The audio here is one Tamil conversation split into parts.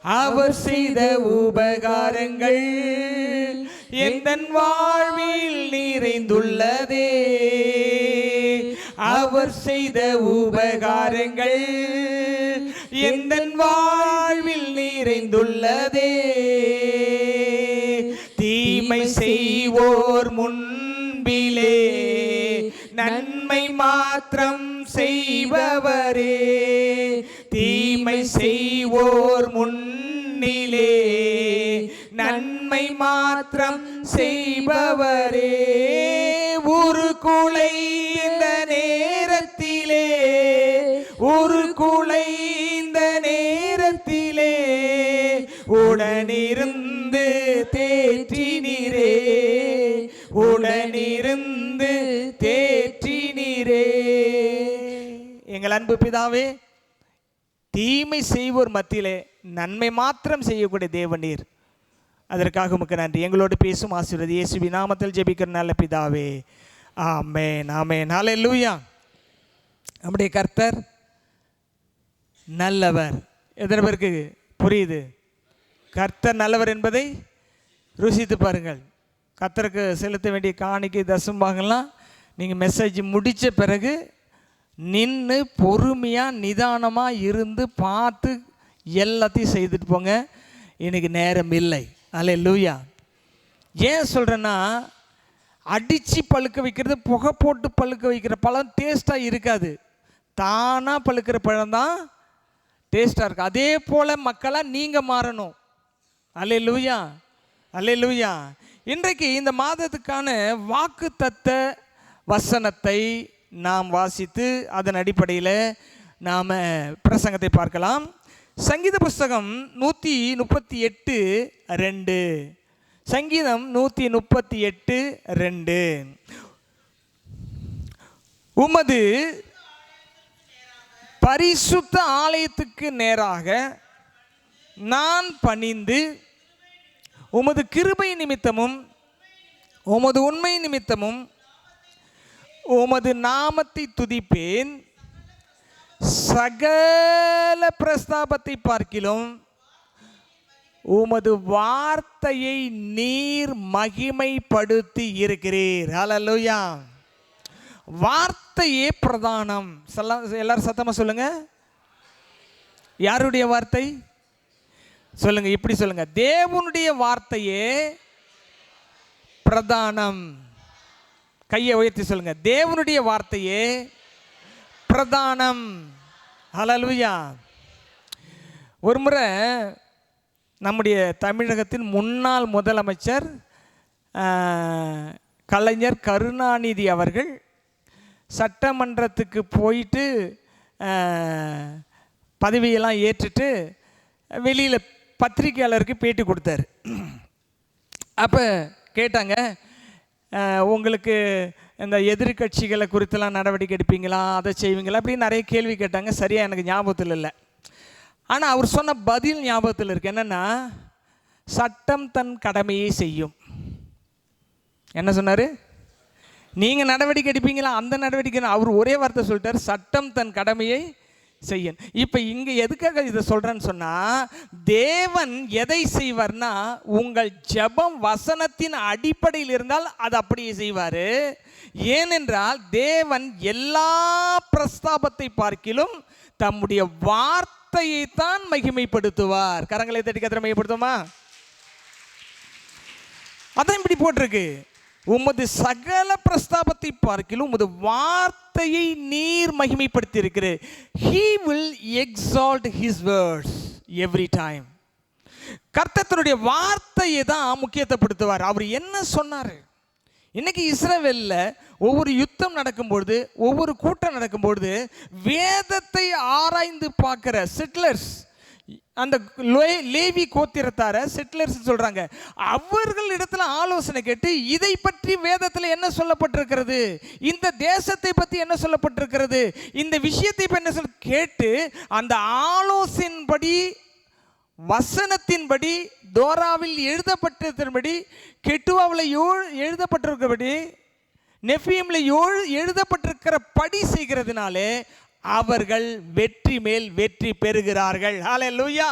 அவர் செய்த உபகாரங்கள் எந்தன் வாழ்வில் நிறைந்துள்ளதே. அவர் செய்த உபகாரங்கள் எந்தன் வாழ்வில் நிறைந்துள்ளதே. தீமை செய்வோர் முன்பிலே நன்மை மாத்திரம் செய்பவரே. தீமை செய்வோர் முன்னிலே நன்மை மாத்திரம் செய்பவரே. ஒரு குலைந்த நேரத்திலே உருக்குலைந்த நேரத்திலே உடனிருந்து தேற்றினீரே. உடனிருந்து தேற்றினீரே. எங்கள் அன்பு பிதாவே, தீமை செய்வோர் மத்தியிலே நன்மை மாத்திரம் செய்யக்கூடிய தேவனீர், அதற்காக உமக்கு நன்றி. எங்களோடு பேசும் ஆசீர்வாதம் இயேசுவின் நாமத்தில் ஜெபிக்கிற நல்ல பிதாவே, ஆமென் ஆமென் ஹல்லேலூயா. நம்முடைய கர்த்தர் நல்லவர். எத்தனை பேருக்கு புரியுது? கர்த்தர் நல்லவர் என்பதை ருசித்து பாருங்கள். கர்த்தருக்கு செலுத்த வேண்டிய காணிக்கை தசம்பாகலாம் நீங்கள் மெசேஜ் முடித்த பிறகு நின்று பொறுமையாக நிதானமாக இருந்து பார்த்து எல்லாத்தையும் செய்துட்டு போங்க. எனக்கு நேரம் இல்லை. ஹல்லேலூயா. ஏன் சொல்கிறேன்னா, அடித்து பழுக்க வைக்கிறது, புகை போட்டு பழுக்க வைக்கிற பழம் டேஸ்ட்டாக இருக்காது. தானாக பழுக்கிற பழம் தான் டேஸ்ட்டாக இருக்குது. அதே போல் மக்களாக நீங்கள் மாறணும். ஹல்லேலூயா ஹல்லேலூயா. இன்றைக்கு இந்த மாதத்துக்கான வாக்குத்தத்த வசனத்தை நாம் வாசித்து அதன் அடிப்படையில் நாம் பிரசங்கத்தை பார்க்கலாம். சங்கீத புஸ்தகம் 138:2. சங்கீதம் 138:2. உமது பரிசுத்த ஆலயத்துக்கு நேராக நான் பணிந்து உமது கிருபை நிமித்தமும் உமது உண்மை நிமித்தமும் உமது நாமத்தை துதிப்பேன். சகல பிரஸ்தாபத்தை பார்க்கிலும் உமது வார்த்தையை நீர் மகிமைப்படுத்தி இருக்கிறீர். ஹல்லேலூயா. வார்த்தையே பிரதானம். எல்லாரும் சத்தமா சொல்லுங்க. யாருடைய வார்த்தை சொல்லுங்க? இப்படி சொல்லுங்க, தேவனுடைய வார்த்தையே பிரதானம். கையை உயர்த்தி சொல்லுங்க, தேவனுடைய வார்த்தையே பிரதானம். ஹல்லேலூயா. ஒரு முறை நம்முடைய தமிழகத்தின் முன்னாள் முதலமைச்சர் கலைஞர் கருணாநிதி அவர்கள் சட்டமன்றத்துக்கு போயிட்டு பதவியெல்லாம் ஏற்றுட்டு வெளியில் பத்திரிகையாளருக்கு பேட்டி கொடுத்தார். அப்போ கேட்டாங்க, உங்களுக்கு இந்த எதிர்கட்சிகளை குறித்தெல்லாம் நடவடிக்கை எடுப்பீங்களா, அதை செய்வீங்களா, அப்படின்னு நிறைய கேள்வி கேட்டாங்க. சரியாக எனக்கு ஞாபகத்தில் இல்லை. ஆனால் அவர் சொன்ன பதில் ஞாபகத்தில் இருக்கு. என்னென்னா, சட்டம் தன் கடமையை செய்யும். என்ன சொன்னார்? நீங்கள் நடவடிக்கை எடுப்பீங்களா, அந்த நடவடிக்கை. அவர் ஒரே வார்த்தை சொல்லிட்டார், சட்டம் தன் கடமையை செய்யும். இப்போ இங்கே எதுக்காக இதை சொல்கிறேன்னு சொன்னால், தேவன் எதை செய்வார்னா, உங்கள் ஜெபம் வசனத்தின் அடிப்படையில் இருந்தால் அது அப்படியே செய்வார். ஏனென்றால் தேவன் எல்லா பிரஸ்தாபத்தை பார்க்கிலும் தம்முடைய வார்த்தையை தான் மகிமைப்படுத்துவார். கரங்களை தட்டி கத்திர மகிமைப்படுத்துமா? அதான் இப்படி போட்டிருக்கு, உமது சகல பிரஸ்தாபத்தை பார்க்கிலும் உமது வார்த்தையை நீர் மகிமைப்படுத்தி இருக்கிறார். He will exalt his words every time. கர்த்தருடைய வார்த்தையை தான் முக்கியத்துவப்படுத்துவார். அவர் என்ன சொன்னார்? இன்னைக்கு இஸ்ரவேலில் ஒவ்வொரு யுத்தம் நடக்கும்பொழுது, ஒவ்வொரு கூட்டம் நடக்கும்பொழுது வேதத்தை ஆராய்ந்து பார்க்குற செட்டிலர்ஸ், அந்த லேவி கோத்திரத்தார செட்டிலர்ஸ் சொல்றாங்க, அவர்கள் இடத்துல ஆலோசனை கேட்டு இதை பற்றி வேதத்தில் என்ன சொல்லப்பட்டிருக்கிறது, இந்த தேசத்தை பற்றி என்ன சொல்லப்பட்டிருக்கிறது, இந்த விஷயத்தை என்ன சொல்ல கேட்டு அந்த ஆலோசனைப்படி, வசனத்தின்படி, தோராவில் எழுதப்பட்டிருக்கிறபடி, கெட்டுவாவில் எழுதப்பட்டிருக்கிறபடி, நெஃபீமில் எழுதப்பட்டிருக்கிற படி செய்கிறதுனாலே அவர்கள் வெற்றி மேல் வெற்றி பெறுகிறார்கள். Hallelujah.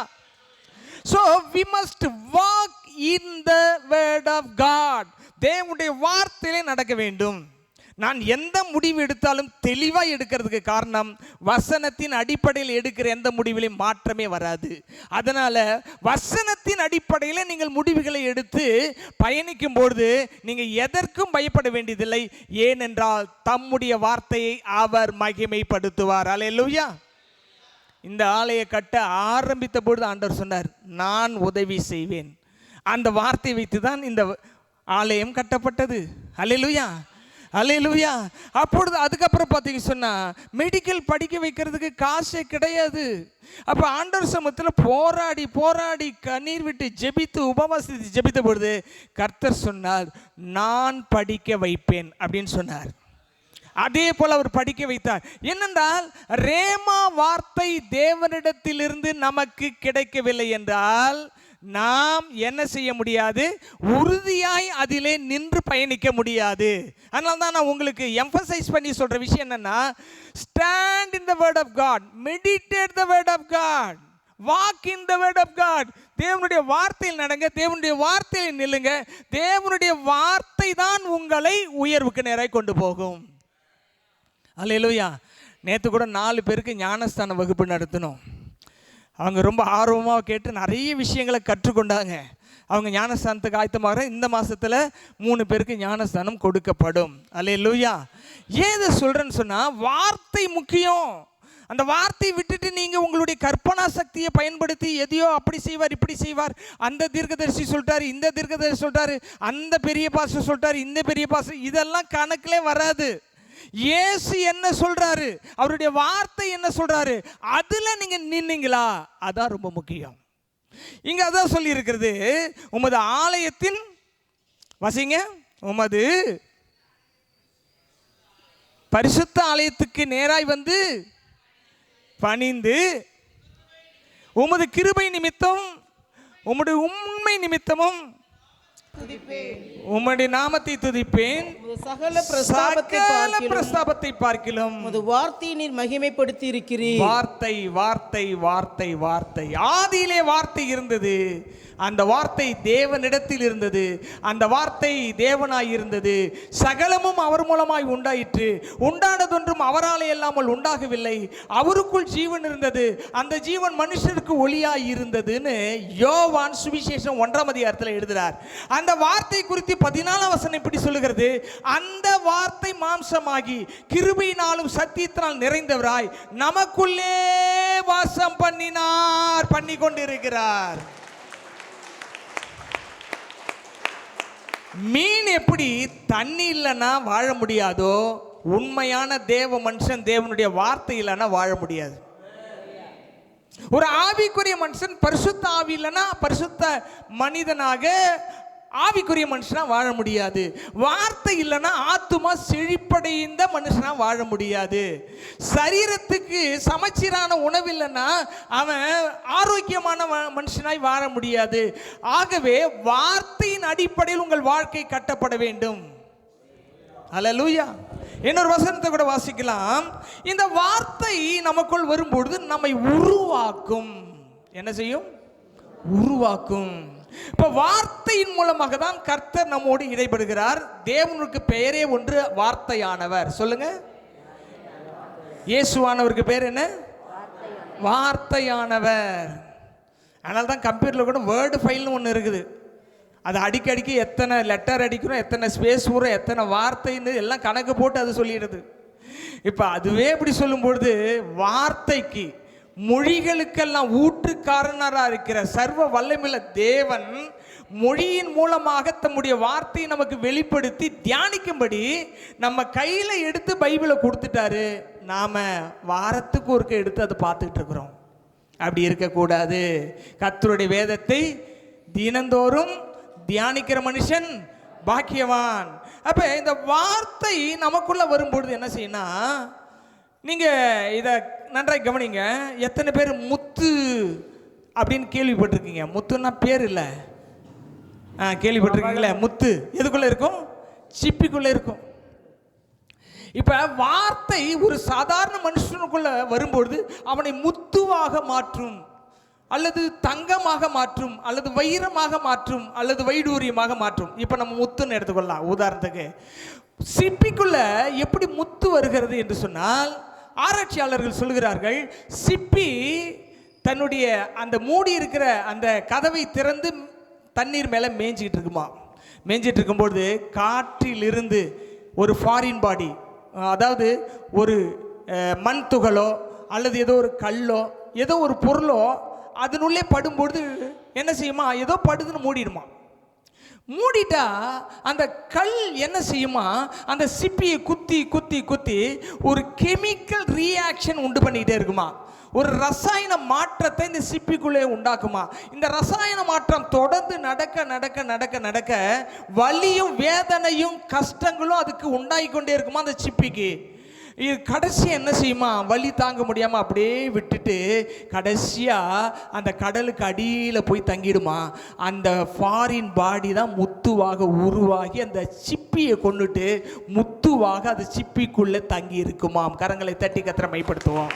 So we must walk in the word of God. தேவனுடைய வார்த்தையிலே நடக்க வேண்டும். நான் எந்த முடிவு எடுத்தாலும் தெளிவாக எடுக்கிறதுக்கு காரணம், வசனத்தின் அடிப்படையில் எடுக்கிற எந்த முடிவிலையும் மாற்றமே வராது. அதனால் வசனத்தின் அடிப்படையில் நீங்கள் முடிவுகளை எடுத்து பயணிக்கும் பொழுது நீங்கள் எதற்கும் பயப்பட வேண்டியதில்லை. ஏனென்றால் தம்முடைய வார்த்தையை அவர் மகிமைப்படுத்துவார். அல்லேலூயா. இந்த ஆலயை கட்ட ஆரம்பித்த பொழுது ஆண்டவர் சொன்னார், நான் உதவி செய்வேன். அந்த வார்த்தையை வைத்து தான் இந்த ஆலயம் கட்டப்பட்டது. அல்லேலூயா, அல்லேலூயா. அப்பொழுது அதுக்கப்புறம் பார்த்தீங்க சொன்னால் மெடிக்கல் படிக்க வைக்கிறதுக்கு காசே கிடையாது. அப்போ ஆண்டவர் சமூகத்தில் போராடி போராடி கண்ணீர் விட்டு ஜெபித்து உபவாசித்து ஜெபித்த பொழுது கர்த்தர் சொன்னார், நான் படிக்க வைப்பேன் அப்படின்னு சொன்னார். அதே போல் அவர் படிக்க வைத்தார். என்னென்றால் ரேமா வார்த்தை தேவனிடத்திலிருந்து நமக்கு கிடைக்கவில்லை என்றால் நாம் என்ன செய்ய முடியாது? உறுதியாய் அதிலே நின்று பயணிக்க முடியாது. அதனால தான் நான் உங்களுக்கு எம்பசைஸ் பண்ணி சொல்கிற விஷயம் என்னென்னா, stand in the word of God, meditate the word of God, walk in the word of God. தேவனுடைய வார்த்தையில் நடங்க, தேவனுடைய வார்த்தையில் நில்லுங்க. தேவனுடைய வார்த்தை தான் உங்களை உயர்வுக்கு நேராக கொண்டு போகும். அல்லேலூயா. நேற்று கூட 4 பேருக்கு ஞானஸ்தான வகுப்பு நடத்தினோம். அவங்க ரொம்ப ஆர்வமாக கேட்டு நிறைய விஷயங்களை கற்றுக்கொண்டாங்க. அவங்க ஞானஸ்தானத்துக்கு ஆயத்தமாக இந்த மாதத்தில் 3 பேருக்கு ஞானஸ்தானம் கொடுக்கப்படும். அல்லேலூயா. ஏன் இதை சொல்கிறேன்னு சொன்னால், வார்த்தை முக்கியம். அந்த வார்த்தையை விட்டுட்டு நீங்கள் உங்களுடைய கற்பனா சக்தியை பயன்படுத்தி எதையோ அப்படி செய்வார் இப்படி செய்வார், அந்த தீர்க்கதரிசி சொல்லிட்டாரு, இந்த தீர்க்கதரிசி சொல்லிட்டாரு, அந்த பெரிய பாஸ்டர் சொல்லிட்டாரு, இந்த பெரிய பாஸ்டர், இதெல்லாம் கணக்கிலே வராது. இயேசு என்ன சொல்றாரு, அவருடைய வார்த்தை என்ன சொல்றாரு, அதுல நீங்க நின்னீங்களா? அதான் ரொம்ப முக்கியம். இங்க அதான் சொல்லி இருக்கிறது, உமது ஆலயத்தின் வசிங்க, உமது பரிசுத்த ஆலயத்துக்கு நேராய் வந்து பணிந்து உமது கிருபை நிமித்தம் உம்முடைய உண்மை நிமித்தமும் உம்முடைய நாமத்தை துதிப்பேன். சகல பிரஸ்தாபத்தை பார்க்கிலும் உமது வார்த்தையை நீர் மகிமைப்படுத்தி இருக்கிறீர். வார்த்தை வார்த்தை வார்த்தை வார்த்தை. ஆதியிலே வார்த்தை இருந்தது, அந்த வார்த்தை தேவனிடத்தில் இருந்தது, அந்த வார்த்தை தேவனாய் இருந்தது. சகலமும் அவர் மூலமாய் உண்டாயிற்று, உண்டானதொன்றும் அவராலே இல்லாமல் உண்டாகவில்லை. அவருக்குள் ஜீவன் இருந்தது, அந்த ஜீவன் மனுஷருக்கு ஒளியாய் இருந்ததுன்னு யோவான் சுவிசேஷம் 1ஆம் அதிகாரத்தில் எழுதுகிறார். அந்த வார்த்தை குறித்து 14ஆம் வசனம் இப்படி சொல்லுகிறது, அந்த வார்த்தை மாம்சமாகி கிருபையினாலும் சத்தியத்தினால் நிறைந்தவராய் நமக்குள்ளே வாசம் பண்ணி கொண்டிருக்கிறார். மீன் எப்படி தண்ணி இல்லைன்னா வாழ முடியாதோ, உண்மையான தேவ மனுஷன் தேவனுடைய வார்த்தை இல்லைன்னா வாழ முடியாது. ஒரு ஆவிக்குரிய மனுஷன் பரிசுத்த ஆவி இல்லைன்னா பரிசுத்த மனிதனாக ஆவிக்குரிய மனுஷனா வாழ முடியாது. வார்த்தை இல்லைன்னா ஆத்துமா செழிப்படைந்த மனுஷனா வாழ முடியாது. சரீரத்துக்கு சமச்சீரான உணவு இல்லைன்னா அவன் ஆரோக்கியமான மனுஷனாய் வாழ முடியாது. ஆகவே வார்த்தையின் அடிப்படையில் உங்கள் வாழ்க்கை கட்டப்பட வேண்டும். அல்லேலூயா. இன்னொரு வசனத்தை கூட வாசிக்கலாம். இந்த வார்த்தை நமக்குள் வரும்பொழுது நம்மை உருவாக்கும். என்ன செய்யும்? உருவாக்கும். இப்போ வார்த்தையின் மூலமாக தான் கர்த்தர் நம்மோடு இடைபடுகிறார். தேவனுக்கு பெயரே ஒன்று, வார்த்தையானவர். சொல்லுங்க. இயேசுவானவருக்கு பேர் என்ன? வார்த்தையானவர். அதனால தான் கம்ப்யூட்டரில் கூட வேர்டு ஃபைல்னு ஒன்று இருக்குது. அது அடிக்கடிக்கு எத்தனை லெட்டர் அடிக்கிறோம், எத்தனை ஸ்பேஸ் வரும், எத்தனை வார்த்தைன்னு எல்லாம் கணக்கு போட்டு அது சொல்லிடுது. இப்போ அதுவே இப்படி சொல்லும்பொழுது வார்த்தைக்கு, மொழிகளுக்கெல்லாம் ஊற்றுக்காரனராக இருக்கிற சர்வ வல்லமையுள்ள தேவன் மொழியின் மூலமாக தம்முடைய வார்த்தையை நமக்கு வெளிப்படுத்தி தியானிக்கும்படி நம்ம கையில் எடுத்து பைபிளை கொடுத்துட்டாரு. நாம் வாரத்துக்கு ஒருக்க எடுத்து அதை பார்த்துக்கிட்டு இருக்கிறோம். அப்படி இருக்கக்கூடாது. கர்த்தருடைய வேதத்தை தினந்தோறும் தியானிக்கிற மனுஷன் பாக்கியவான். அப்போ இந்த வார்த்தை நமக்குள்ளே வரும்பொழுது என்ன செய்யணும்? நீங்கள் இதை நன்றாக கவனிங்க. எத்தனை பேர் முத்து அப்படின்னு கேள்விப்பட்டிருக்கீங்க? முத்துன்னா பேர் இல்லை, கேள்விப்பட்டிருக்கீங்களே? முத்து எதுக்குள்ளே இருக்கும்? சிப்பிக்குள்ளே இருக்கும். இப்போ வார்த்தை ஒரு சாதாரண மனுஷனுக்குள்ளே வரும்பொழுது அவனை முத்துவாக மாற்றும். அல்லது தங்கமாக மாற்றும், அல்லது வைரமாக மாற்றும், அல்லது வைடூரியமாக மாற்றும். இப்போ நம்ம முத்துன்னு எடுத்துக்கொள்ளலாம் உதாரணத்துக்கு. சிப்பிக்குள்ள எப்படி முத்து வருகிறது என்று சொன்னால், ஆராய்ச்சியாளர்கள் சொல்கிறார்கள், சிப்பி தன்னுடைய அந்த மூடி இருக்கிற அந்த கதவை திறந்து தண்ணீர் மேலே மேய்ஞ்சிக்கிட்டு இருக்குமா. மேய்ஞ்சிட்டு இருக்கும்போது காற்றிலிருந்து ஒரு ஃபாரின் பாடி, அதாவது ஒரு மண் துகளோ அல்லது ஏதோ ஒரு கல்லோ ஏதோ ஒரு பொருளோ அதனுள்ளே படும்பொழுது என்ன செய்யுமா, ஏதோ படுதுன்னு மூடிடுமா. மூடிட்டா அந்த கல் என்ன செய்யுமா, அந்த சிப்பியை குத்தி குத்தி குத்தி ஒரு கெமிக்கல் ரியாக்ஷன் உண்டு பண்ணிக்கிட்டே இருக்குமா. ஒரு ரசாயன மாற்றத்தை இந்த சிப்பிக்குள்ளே உண்டாக்குமா. இந்த ரசாயன மாற்றம் தொடர்ந்து நடக்க நடக்க நடக்க நடக்க வலியும் வேதனையும் கஷ்டங்களும் அதுக்கு உண்டாகி கொண்டே இருக்குமா அந்த சிப்பிக்கு. இது கடைசி என்ன செய்யுமா, வலி தாங்க முடியாமல் அப்படியே விட்டுட்டு கடைசியாக அந்த கடலுக்கு அடியில் போய் தங்கிடுமா. அந்த ஃபாரின் பாடி தான் முத்துவாக உருவாகி அந்த சிப்பியை கொண்டுட்டு முத்துவாக அந்த சிப்பிக்குள்ளே தங்கி இருக்குமாம். கரங்களை தட்டி கத்திர மைப்படுத்துவோம்.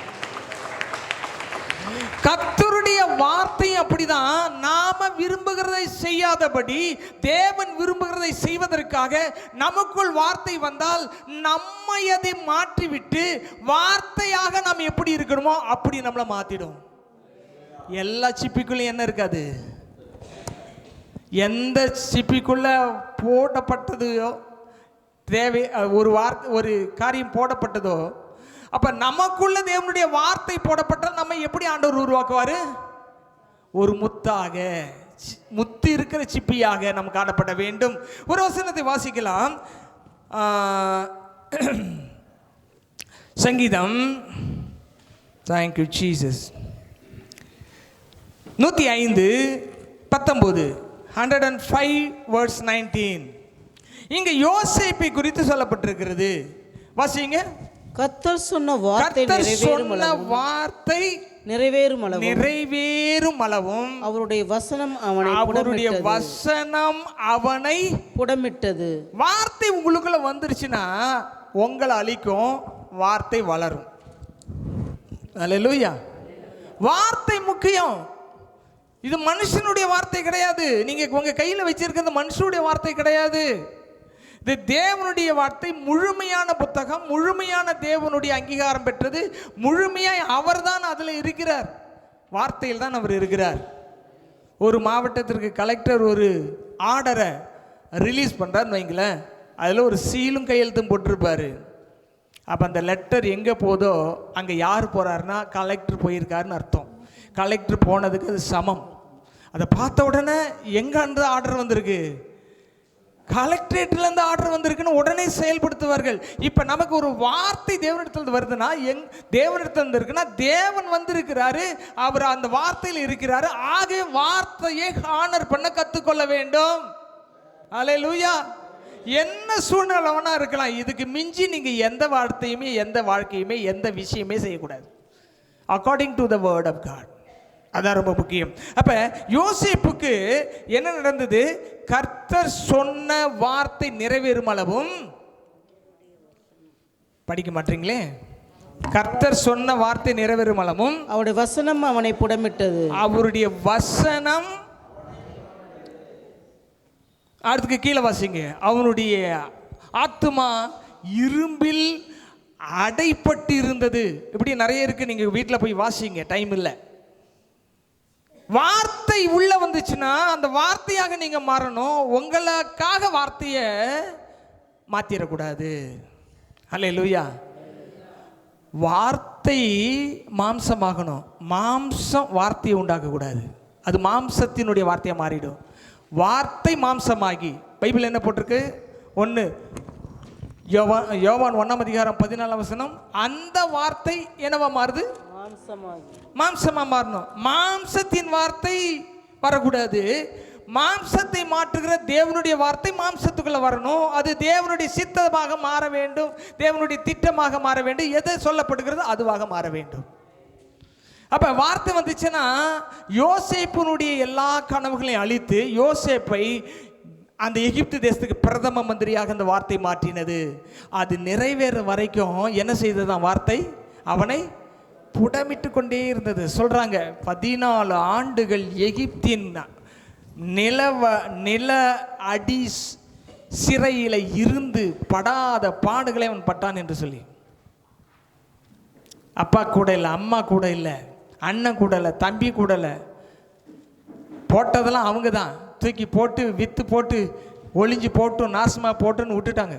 கர்த்தருடைய வார்த்தை அப்படிதான். நாம விரும்புகிறதை செய்யாதபடி தேவன் விரும்புகிறதை செய்வதற்காக நமக்குள் வார்த்தை வந்தால் நம்மை அதை மாற்றிவிட்டு வார்த்தையாக நாம் எப்படி இருக்கணுமோ அப்படி நம்மளை மாத்திடும். எல்லா சிப்பிக்குள்ளையும் என்ன இருக்காது, எந்த சிப்பிக்குள்ள போடப்பட்டதோ தேவை ஒரு வார்த்தை ஒரு காரியம் போடப்பட்டதோ, அப்ப நமக்குள்ள தேவனுடைய வார்த்தை போடப்பட்டால் நம்ம எப்படி ஆண்டவர் உருவாக்குவாரு, ஒரு முத்தாக, முத்து இருக்கிற சிப்பியாக நம்ம காணப்பட வேண்டும். ஒரு வசனத்தை வாசிக்கலாம். சங்கீதம், தேங்க்யூ ஜீசஸ், 105:19, 105:19. இங்க யோசேப்பை குறித்து சொல்லப்பட்டிருக்கிறது. வாசிங்க. கர்த்தர் சொன்ன வார்த்தை நிறைவேறும் அளவும் அவருடைய வசனம் அவனை புடமிட்டது. வார்த்தை உங்களுக்குள்ள வந்துருச்சுன்னா உங்களை அழிக்கும், வார்த்தை வளரும். அல்லேலூயா. வார்த்தை முக்கியம். இது மனுஷனுடைய வார்த்தை கிடையாது. நீங்க உங்க கையில வச்சிருக்கிறது மனுஷனுடைய வார்த்தை கிடையாது. இது தேவனுடைய வார்த்தை. முழுமையான புத்தகம், முழுமையான தேவனுடைய அங்கீகாரம் பெற்றது. முழுமையாய் அவர் தான் அதில் இருக்கிறார், வார்த்தையில் தான் அவர் இருக்கிறார். ஒரு மாவட்டத்திற்கு கலெக்டர் ஒரு ஆர்டரை ரிலீஸ் பண்ணுறாருன்னு வைங்களேன், அதில் ஒரு சீலும் கையெழுத்தும் போட்டிருப்பார். அப்போ அந்த லெட்டர் எங்கே போதோ அங்கே யார் போகிறாருன்னா கலெக்டர் போயிருக்காருன்னு அர்த்தம். கலெக்டர் போனதுக்கு அது சமம். அதை பார்த்த உடனே எங்கே அந்த ஆர்டர் வந்திருக்கு, கலெக்டரேட்லேருந்து ஆர்டர் வந்திருக்குன்னு உடனே செயல்படுத்துவார்கள். இப்போ நமக்கு ஒரு வார்த்தை தேவனிடத்தில் வருதுன்னா, தேவனிடத்தில் இருக்குன்னா தேவன் வந்திருக்கிறாரு, அவர் அந்த வார்த்தையில் இருக்கிறாரு. ஆக வார்த்தையை ஹானர் பண்ண கற்றுக்கொள்ள வேண்டும். அல்லேலூயா. என்ன சூழ்நிலை வேணா இருக்கலாம், இதுக்கு மிஞ்சி நீங்கள் எந்த வார்த்தையுமே எந்த வாழ்க்கையுமே எந்த விஷயமே செய்யக்கூடாது. According to the word of God. அதான் ரொம்ப முக்கியம். அப்ப யோசேப்புக்கு என்ன நடந்தது, கர்த்தர் சொன்ன வார்த்தை நிறைவேறும் அளவும், படிக்க மாட்டீங்களே, கர்த்தர் சொன்ன வார்த்தை நிறைவேறும் அளவும் அவருடைய வசனம் அவனை புடமிட்டது. அவருடைய வசனம், அடுத்துக்கு கீழே வாசிங்க, அவனுடைய ஆத்துமா இரும்பில் அடைப்பட்டு இருந்தது. இப்படி நிறைய இருக்கு, நீங்க வீட்டில் போய் வாசிங்க, டைம் இல்லை. வார்த்தை உள்ள வந்துச்சுன்னா அந்த வார்த்தையாக நீங்க மாறணும். உங்களுக்காக வார்த்தையை மாத்திரக்கூடாது. அல்லேலூயா. வார்த்தை மாம்சமாகணும். மாம்சம் வார்த்தையை உண்டாக்கக்கூடாது. அது மாம்சத்தினுடைய வார்த்தையாக மாறிடும். வார்த்தை மாம்சமாகி, பைபிள் என்ன போட்டிருக்கு, ஒன்று யோவான் 1:14, அந்த வார்த்தை என்னவா மாறுது, மாம்சமா மாறணும். மாம்சத்தின் வார்த்தை வரக்கூடாது. மாம்சத்தை மாற்றுகிற தேவனுடைய வார்த்தை மாம்சத்துக்குள்ள வரணும். அது தேவனுடைய சித்தமாக மாற வேண்டும், தேவனுடைய திட்டமாக மாற வேண்டும். எதை சொல்லப்படுகிறது அதுவாக மாற வேண்டும். அப்ப வார்த்தை வந்துச்சுன்னா யோசேப்பினுடைய எல்லா கனவுகளையும் அழித்து யோசேப்பை அந்த எகிப்து தேசத்துக்கு பிரதம மந்திரியாக அந்த வார்த்தை மாற்றினது. அது நிறைவேற வரைக்கும் என்ன செய்ததான் வார்த்தை, அவனை புடமிட்டு கொண்டே இருந்தது. சொல்றாங்க 14 ஆண்டுகள் எகிப்தின் நில அடி சிறையில இருந்து படாத பாடுகளை அவன் பட்டான் என்று சொல்லி. அப்பா கூட இல்லை, அம்மா கூட இல்லை, அண்ணன் கூட இல்லை, தம்பி கூட இல்லை, போட்டதெல்லாம் அவங்க தான் தூக்கி போட்டு வித்து போட்டு ஒளிஞ்சு போட்டு நாசமா போட்டுன்னு விட்டுட்டாங்க.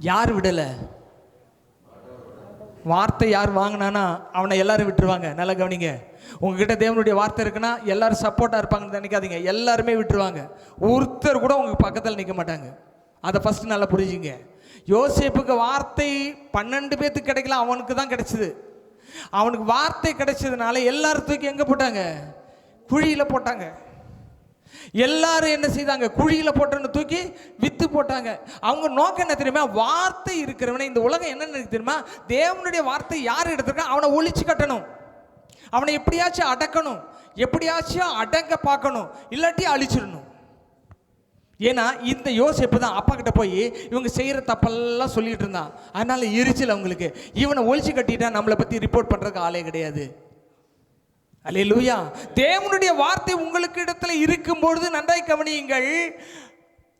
யார் விடலை? வார்த்தை யார் வாங்கினானா அவனை எல்லாரும் விட்டுருவாங்க. நல்லா கவனிங்க, உங்ககிட்ட தேவனுடைய வார்த்தை இருக்குன்னா எல்லாரும் சப்போர்ட்டாக இருப்பாங்கன்னு நினைக்காதீங்க. எல்லாருமே விட்டுருவாங்க. ஒருத்தர் கூட உங்க பக்கத்தில் நிற்க மாட்டாங்க. அதை ஃபஸ்ட்டு நல்லா புரிஞ்சுங்க. யோசேப்புக்கு வார்த்தை 12 பேர்த்துக்கு கிடைக்கல, அவனுக்கு தான் கிடைச்சிது. அவனுக்கு வார்த்தை கிடைச்சதுனால எல்லாரும் தூக்கி எங்கே போட்டாங்க? குழியில் போட்டாங்க. எல்லாரும் என்ன செய்தாங்க? குழியில் போட்டோன்னு தூக்கி வித்து போட்டாங்க. அவங்க நோக்கம் என்ன தெரியுமா? வார்த்தை இருக்கிறவனை இந்த உலகம் என்ன தெரியுமா? தேவனுடைய வார்த்தை யார் எடுத்திருக்கா அவனை ஒழிச்சு கட்டணும், அவனை எப்படியாச்சும் அடக்கணும், எப்படியாச்சும் அடங்க பார்க்கணும், இல்லாட்டி அழிச்சிடணும். ஏன்னா இந்த யோசேப்பு தான் அப்பா கிட்ட போய் இவங்க செய்கிற தப்பெல்லாம் சொல்லிட்டு இருந்தான். அதனால எரிச்சல் அவங்களுக்கு. இவனை ஒழிச்சு கட்டிட்டா நம்மளை பற்றி ரிப்போர்ட் பண்ணுறதுக்கு ஆளே கிடையாது. அல்லேலூயா. தேவனுடைய வார்த்தை உங்களுக்கு இடத்துல இருக்கும்பொழுது நன்றாய் கவனியுங்கள்,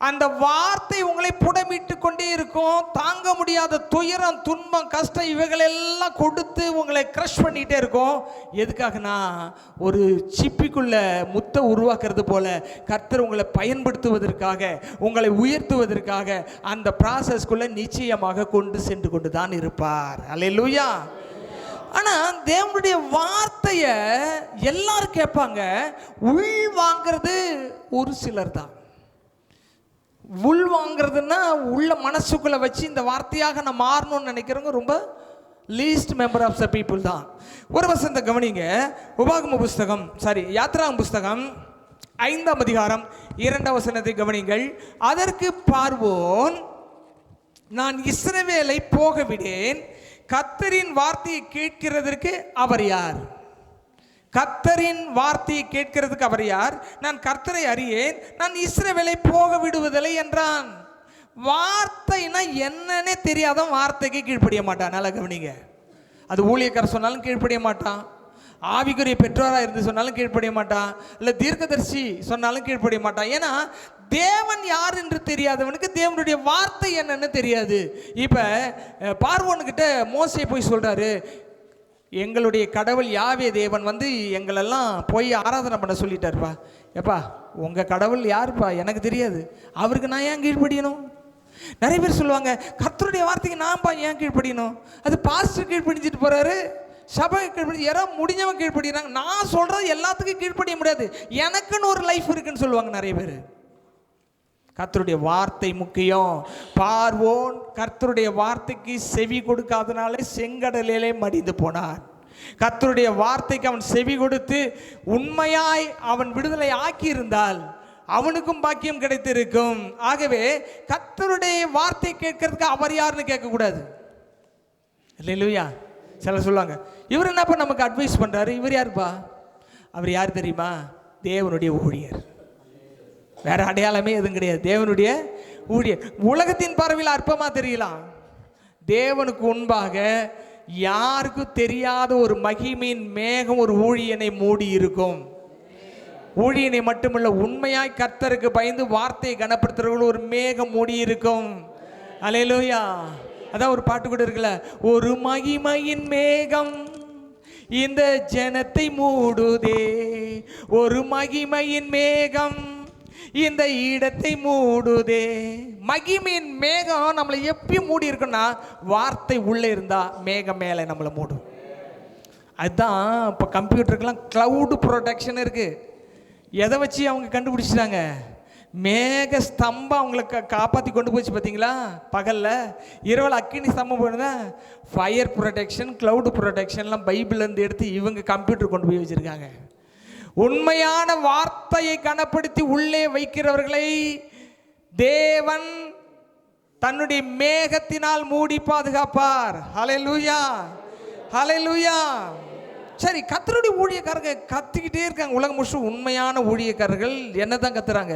அந்த வார்த்தை உங்களை புடமிட்டு கொண்டே இருக்கும். தாங்க முடியாத துயரம், துன்பம், கஷ்டம் இவைகளெல்லாம் கொடுத்து உங்களை க்ரஷ் பண்ணிகிட்டே இருக்கும். எதுக்காகனா ஒரு சிப்பிக்குள்ள முத்தை உருவாக்குறது போல கர்த்தர் உங்களை பயன்படுத்துவதற்காக, உங்களை உயர்த்துவதற்காக அந்த ப்ராசஸ்க்குள்ள நிச்சயமாக கொண்டு சென்று கொண்டு தான் இருப்பார். அல்லேலூயா. ஆனால் தேவனுடைய வார்த்தையை எல்லாரும் கேட்பாங்க, உள் வாங்கிறது ஒரு சிலர் தான். உள் வாங்கிறதுன்னா உள்ள மனசுக்குள்ளே வச்சு இந்த வார்த்தையாக நான் மாறணும்னு நினைக்கிறவங்க ரொம்ப least member of the people தான். ஒரு வசனத்தை கவனிங்க. உபாகம புஸ்தகம் யாத்ராகம புஸ்தகம் 5ஆம் அதிகாரம் 2ஆம் வசனத்தை கவனிங்கள். அதற்கு பார்வோன், நான் இஸ்ரவேலை போக விடேன், கர்த்தரின் வார்த்தையை கேட்கிறதற்கு அவர் யார்? கர்த்தரின் வார்த்தையை கேட்கிறதுக்கு அவர் யார்? நான் கர்த்தரை அறியேன், நான் இஸ்ரவேலை போக விடுவதில்லை என்றான். வார்த்தைனா என்னன்னே தெரியாத வார்த்தைக்கு கீழ்ப்படிய மாட்டான். நல்லா கவனிங்க. அது ஊழியக்காரர் சொன்னாலும் கீழ்ப்படிய மாட்டான், ஆவிக்குரிய பெற்றோராக இருந்து சொன்னாலும் கீழ்ப்படிய மாட்டான், இல்லை தீர்க்கதரிசி சொன்னாலும் கீழ்ப்படிய மாட்டான். ஏன்னா தேவன் யார் என்று தெரியாதவனுக்கு தேவனுடைய வார்த்தை என்னன்னு தெரியாது. இப்போ பார்வோன்கிட்ட மோசே போய் சொல்கிறாரு, எங்களுடைய கடவுள் யாவே தேவன் வந்து எங்களெல்லாம் போய் ஆராதனை பண்ண சொல்லிட்டாருப்பா. எப்பா உங்கள் கடவுள் யாருப்பா? எனக்கு தெரியாது, அவருக்கு நான் ஏன் கீழ்ப்படியணும்? நிறைய பேர் சொல்லுவாங்க, கர்த்தருடைய வார்த்தைக்கு நான்ப்பா ஏன் கீழ்ப்படியணும்? அது பாஸ்டர் கீழ்ப்படிஞ்சிட்டு போகிறாரு, சபை கீழ்ப்படி, யாரோ முடிஞ்சவன் கீழ்ப்படிறாங்க. நான் சொல்கிறது எல்லாத்துக்கும் கீழ்ப்படிய முடியாது, எனக்குன்னு ஒரு லைஃப் இருக்குன்னு சொல்லுவாங்க நிறைய பேர். கர்த்தருடைய வார்த்தை முக்கியம். பார்வோன் கர்த்தருடைய வார்த்தைக்கு செவி கொடுக்காதனாலே செங்கடலிலே மடிந்து போனான். கர்த்தருடைய வார்த்தைக்கு அவன் செவி கொடுத்து உண்மையாய் அவன் விடுதலை ஆக்கி இருந்தால் அவனுக்கும் பாக்கியம் கிடைத்திருக்கும். ஆகவே கர்த்தருடைய வார்த்தை கேட்கறதுக்கு அவர் யாருன்னு கேட்கக்கூடாது. இல்லையா? சிலர் சொல்லுவாங்க, இவர் என்னப்பா நமக்கு அட்வைஸ் பண்ணுறாரு, இவர் யாருப்பா? அவர் யார் தெரியுமா? தேவனுடைய ஊழியர். வேற அடையாளமே எதுவும் கிடையாது. தேவனுடைய ஊழியர். உலகத்தின் பார்வையில் அற்பமாக தெரியலாம், தேவனுக்கு முன்பாக யாருக்கும் தெரியாத ஒரு மகிமையின் மேகம் ஒரு ஊழியனை மூடி இருக்கும். ஊழியனை மட்டுமல்ல, உண்மையாய் கர்த்தருக்கு பயந்து வார்த்தையை கனப்படுத்துறவர்கள் ஒரு மேகம் மூடி இருக்கும். அல்லேலூயா. அதான் ஒரு பாட்டு கூட இருக்குல்ல, ஒரு மகிமையின் மேகம் இந்த ஜனத்தை மூடுதே, ஒரு மகிமையின் மேகம் இந்த இடத்தை மூடுதே. மகிமையின் மேகம் நம்மளை எப்பயும் மூடி இருக்குன்னா வார்த்தை உள்ளே இருந்தா மேகம் மேலே நம்மளை மூடும். அதுதான் இப்போ கம்ப்யூட்டருக்கெல்லாம் க்ளவுடு ப்ரொடெக்ஷன் இருக்கு. எதை வச்சு அவங்க கண்டுபிடிச்சிட்டாங்க? மேக ஸ்தம்பம் அவங்களை காப்பாற்றி கொண்டு போச்சு பார்த்தீங்களா? பகலில், இரவில் அக்கினி ஸ்தம்பம் போனதா? ஃபயர் ப்ரொடெக்ஷன், க்ளவுடு ப்ரொடெக்ஷன்லாம் பைபிள்லேருந்து எடுத்து இவங்க கம்ப்யூட்டர் கொண்டு போய் வச்சுருக்காங்க. உண்மையான வார்த்தையை கனப்படுத்தி உள்ளே வைக்கிறவர்களை தேவன் தன்னுடைய மேகத்தினால் மூடி பாதுகாப்பார். ஹல்லேலூயா, ஹல்லேலூயா. சரி, கர்த்தருடைய ஊழியக்காரங்க கத்திக்கிட்டே இருக்காங்க. உலகம் முழுசும் உண்மையான ஊழியக்காரர்கள் என்னதான் கத்துறாங்க?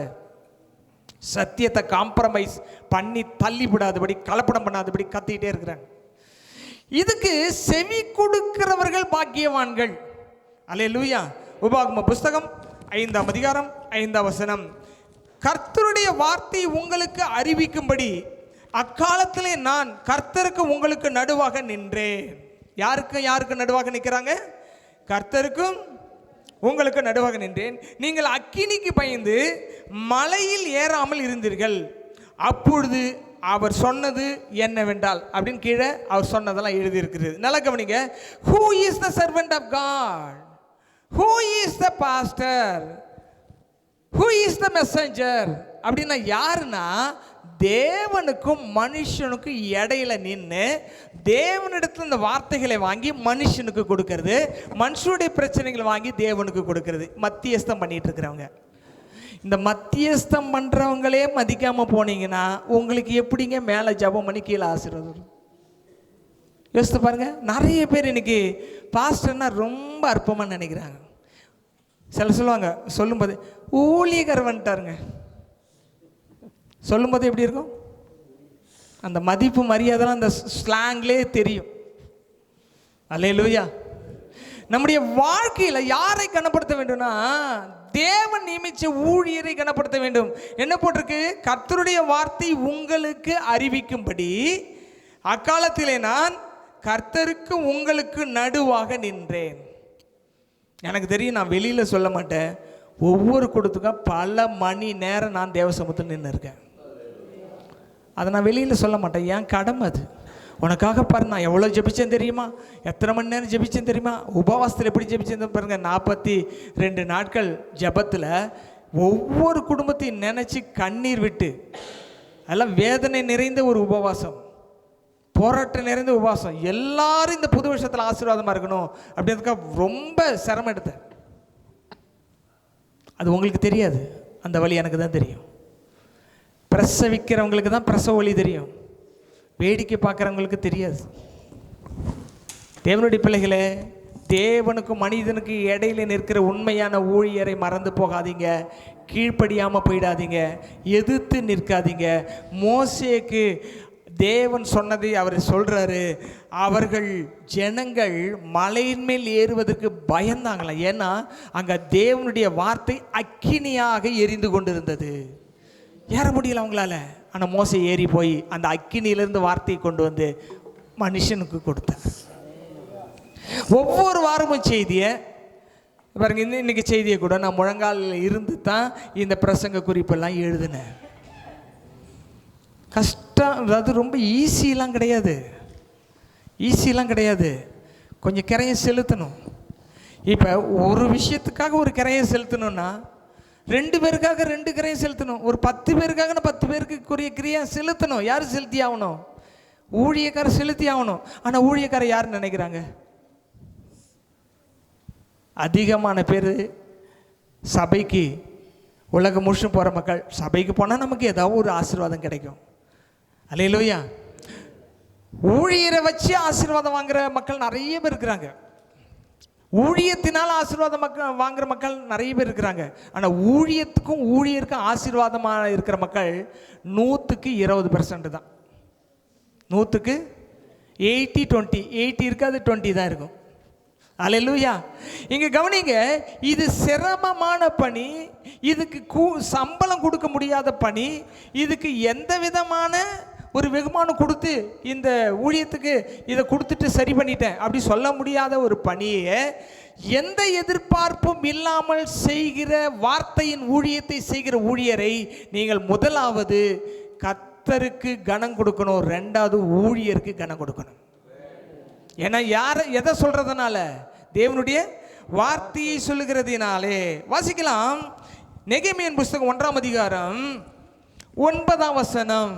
சத்தியத்தை காம்ப்ரமைஸ் பண்ணி தள்ளிவிடாதபடி, கலப்படம் பண்ணாதபடி கத்திக்கிட்டே இருக்கிறாங்க. இதுக்கு செவி கொடுக்கிறவர்கள் பாக்கியவான்கள். அல்லேலூயா. உபாகம புஸ்தகம் 5ஆம் அதிகாரம் 5ஆம் வசனம். கர்த்தருடைய வார்த்தை உங்களுக்கு அறிவிக்கும்படி அக்காலத்திலே நான் கர்த்தருக்கு உங்களுக்கு நடுவாக நின்றேன். யாருக்கு நடுவாக நிற்கிறாங்க? கர்த்தருக்கும் உங்களுக்கு நடுவாக நின்றேன். நீங்கள் அக்கினிக்கு பயந்து மலையில் ஏறாமல் இருந்தீர்கள். அப்பொழுது அவர் சொன்னது என்னவென்றால் அப்படின்னு கீழே அவர் சொன்னதெல்லாம் எழுதியிருக்கிறது. நல்லா கவனிங்க. Who is the servant of God? Who is the pastor? Who is the messenger? அப்படின்னா யாருன்னா, தேவனுக்கும் மனுஷனுக்கும் இடையில நின்று தேவனிடத்தில் இந்த வார்த்தைகளை வாங்கி மனுஷனுக்கு கொடுக்கறது, மனுஷனுடைய பிரச்சனைகளை வாங்கி தேவனுக்கு கொடுக்கறது, மத்தியஸ்தம் பண்ணிட்டு இருக்கிறவங்க. இந்த மத்தியஸ்தம் பண்ணுறவங்களே மதிக்காமல் போனீங்கன்னா உங்களுக்கு எப்படிங்க மேலே ஜபம் பண்ணி கீழே ஆசீர்வாதம்? யோசித்து பாருங்க. நிறைய பேர் இன்னைக்கு பாஸ்டர்னா ரொம்ப அற்பமாக நினைக்கிறாங்க. சில சொல்லுவாங்க, சொல்லும்போது ஊழியக்காரர் வந்துட்டாருங்க, சொல்லும்போது எப்படி இருக்கும்? அந்த மதிப்பு மரியாதைலாம் அந்த ஸ்லாங்லேயே தெரியும். அல்லேலூயா. நம்முடைய வாழ்க்கையில் யாரை கனப்படுத்த வேண்டும்னா, தேவன் நியமிச்ச ஊழியரை கனப்படுத்த வேண்டும். என்ன போட்டிருக்கு? கர்த்தருடைய வார்த்தை உங்களுக்கு அறிவிக்கும்படி அக்காலத்திலே நான் கர்த்தருக்கு உங்களுக்கு நடுவாக நின்றேன். எனக்கு தெரியும், நான் வெளியில் சொல்ல மாட்டேன். ஒவ்வொரு கொடுத்துக்கும் பல மணி நேரம் நான் தேவசமூகத்தில் நின்று இருக்கேன். அதை நான் வெளியில் சொல்ல மாட்டேன், என் கடமை அது. உனக்காக பாரு, நான் எவ்வளோ ஜெபிச்சேன் தெரியுமா, எத்தனை மணி நேரம் ஜெபிச்சேன் தெரியுமா, உபவாசத்தில் எப்படி ஜெபிச்சேன் பாருங்க. 42 நாட்கள் ஜெபத்தில் ஒவ்வொரு குடும்பத்தையும் நினச்சி கண்ணீர் விட்டு, அதெல்லாம் வேதனை நிறைந்த ஒரு உபவாசம், போராட்டம் நிறைந்த உபவாசம். எல்லாரும் இந்த புது வருஷத்தில் ஆசீர்வாதமாக இருக்கணும் அப்படின்றதுக்காக ரொம்ப சிரமம் எடுத்தேன். அது உங்களுக்கு தெரியாது, அந்த வழி எனக்கு தான் தெரியும். பிரசவிக்கிறவங்களுக்கு தான் பிரசவ வழி தெரியும், வேடிக்கை பார்க்குறவங்களுக்கு தெரியாது. தேவனுடைய பிள்ளைகளே, தேவனுக்கும் மனிதனுக்கு இடையில நிற்கிற உண்மையான ஊழியரை மறந்து போகாதீங்க, கீழ்ப்படியாமல் போயிடாதீங்க, எதிர்த்து நிற்காதீங்க. மோசேக்கு தேவன் சொன்னதை அவர் சொல்கிறாரு. அவர்கள் ஜனங்கள் மலையின் மேல் ஏறுவதற்கு பயந்தாங்களாம். ஏன்னா அங்கே தேவனுடைய வார்த்தை அக்கினியாக எரிந்து கொண்டிருந்தது. ஏற முடியல அவங்களால. ஆனால் மோசே ஏறி போய் அந்த அக்கினியிலிருந்து வார்த்தையை கொண்டு வந்து மனுஷனுக்கு கொடுத்தார். ஒவ்வொரு வாரமும் செய்தியை பாருங்க. இன்னைக்கு செய்தியை கூட நான் முழங்காலில் இருந்து தான் இந்த பிரசங்க குறிப்பெல்லாம் எழுதினேன். கஷ்டம், அதாவது ரொம்ப ஈஸிலாம் கிடையாது. கொஞ்சம் கிரையம் செலுத்தணும். இப்போ ஒரு விஷயத்துக்காக ஒரு கிரையம் செலுத்தணும்னா 2 பேருக்காக 2 கிரையம் செலுத்தணும். ஒரு 10 பேருக்காக 10 பேருக்குரிய கிரியம் செலுத்தணும். யார் செலுத்தி ஆகணும்? ஊழியக்காரர் செலுத்தி ஆகணும். ஆனால் ஊழியக்காரர் யார் நினைக்கிறாங்க? அதிகமான பேர் சபைக்கு, உலகம் முழுசும் போகிற மக்கள், சபைக்கு போனால் நமக்கு ஏதாவது ஒரு ஆசீர்வாதம் கிடைக்கும். அல்லேலூயா. ஊழியரை வச்சு ஆசீர்வாதம் வாங்குற மக்கள் நிறைய பேர் இருக்கிறாங்க. ஊழியத்தினால் ஆசீர்வாதம் வாங்குற மக்கள் நிறைய பேர் இருக்கிறாங்க. ஆனால் ஊழியத்துக்கும் ஊழியருக்கும் ஆசீர்வாதமாக இருக்கிற மக்கள் 100க்கு 20% தான். 100க்கு 80-20. 80 இருக்காது, 20 தான் இருக்கும். அல்லேலூயா. இங்கே கவனிங்க, இது சிரமமான பணி, இதுக்கு சம்பளம் கொடுக்க முடியாத பணி, இதுக்கு எந்த விதமான ஒரு வெகுமானம் கொடுத்து இந்த ஊழியத்துக்கு இதை கொடுத்துட்டு சரி பண்ணிட்டேன் அப்படி சொல்ல முடியாத ஒரு பணியை எந்த எதிர்பார்ப்பும் இல்லாமல் செய்கிற வார்த்தையின் ஊழியத்தை செய்கிற ஊழியரை நீங்கள் முதலாவது கர்த்தருக்கு கனம் கொடுக்கணும், 2வது ஊழியருக்கு கனம் கொடுக்கணும். ஏன்னா எதை சொல்றதுனால? தேவனுடைய வார்த்தையை சொல்லுகிறதுனாலே. வாசிக்கலாம், நெகேமியன் புஸ்தகம் 1ஆம் அதிகாரம் 9ஆம் வசனம்.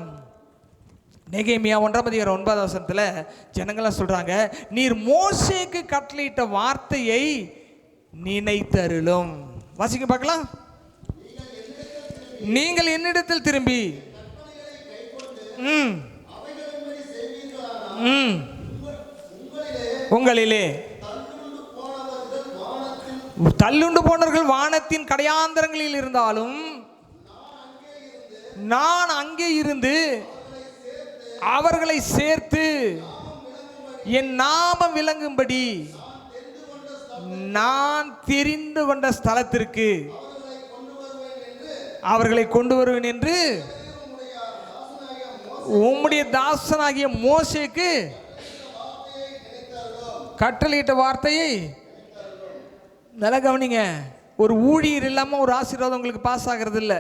நெகேமியா 1ஆம் அதிகாரம் 9ஆம் வசனத்தில் ஜனங்களாம் சொல்றாங்க, நீர் மோசேக்கு கட்டளையிட்ட வார்த்தையை நினைத்தருளும். வாசிக்க பார்க்கலாம். நீங்கள் என்னிடத்தில் திரும்பி உங்களிலே தள்ளுண்டு போனவர்கள் வானத்தின் கடையாந்தரங்களில் இருந்தாலும் நான் அங்கே இருந்து அவர்களை சேர்த்து என் நாமம் விளங்கும்படி நான் தெரிந்து கொண்ட ஸ்தலத்திற்கு அவர்களை கொண்டு வருவேன் என்று உம்முடைய தாசனாகிய மோசேக்கு கட்டளையிட்ட வார்த்தையை நல்லா கவனிங்க. ஒரு ஊழியர் இல்லாமல் ஒரு ஆசீர்வாதம் உங்களுக்கு பாஸ் ஆகிறது இல்லை.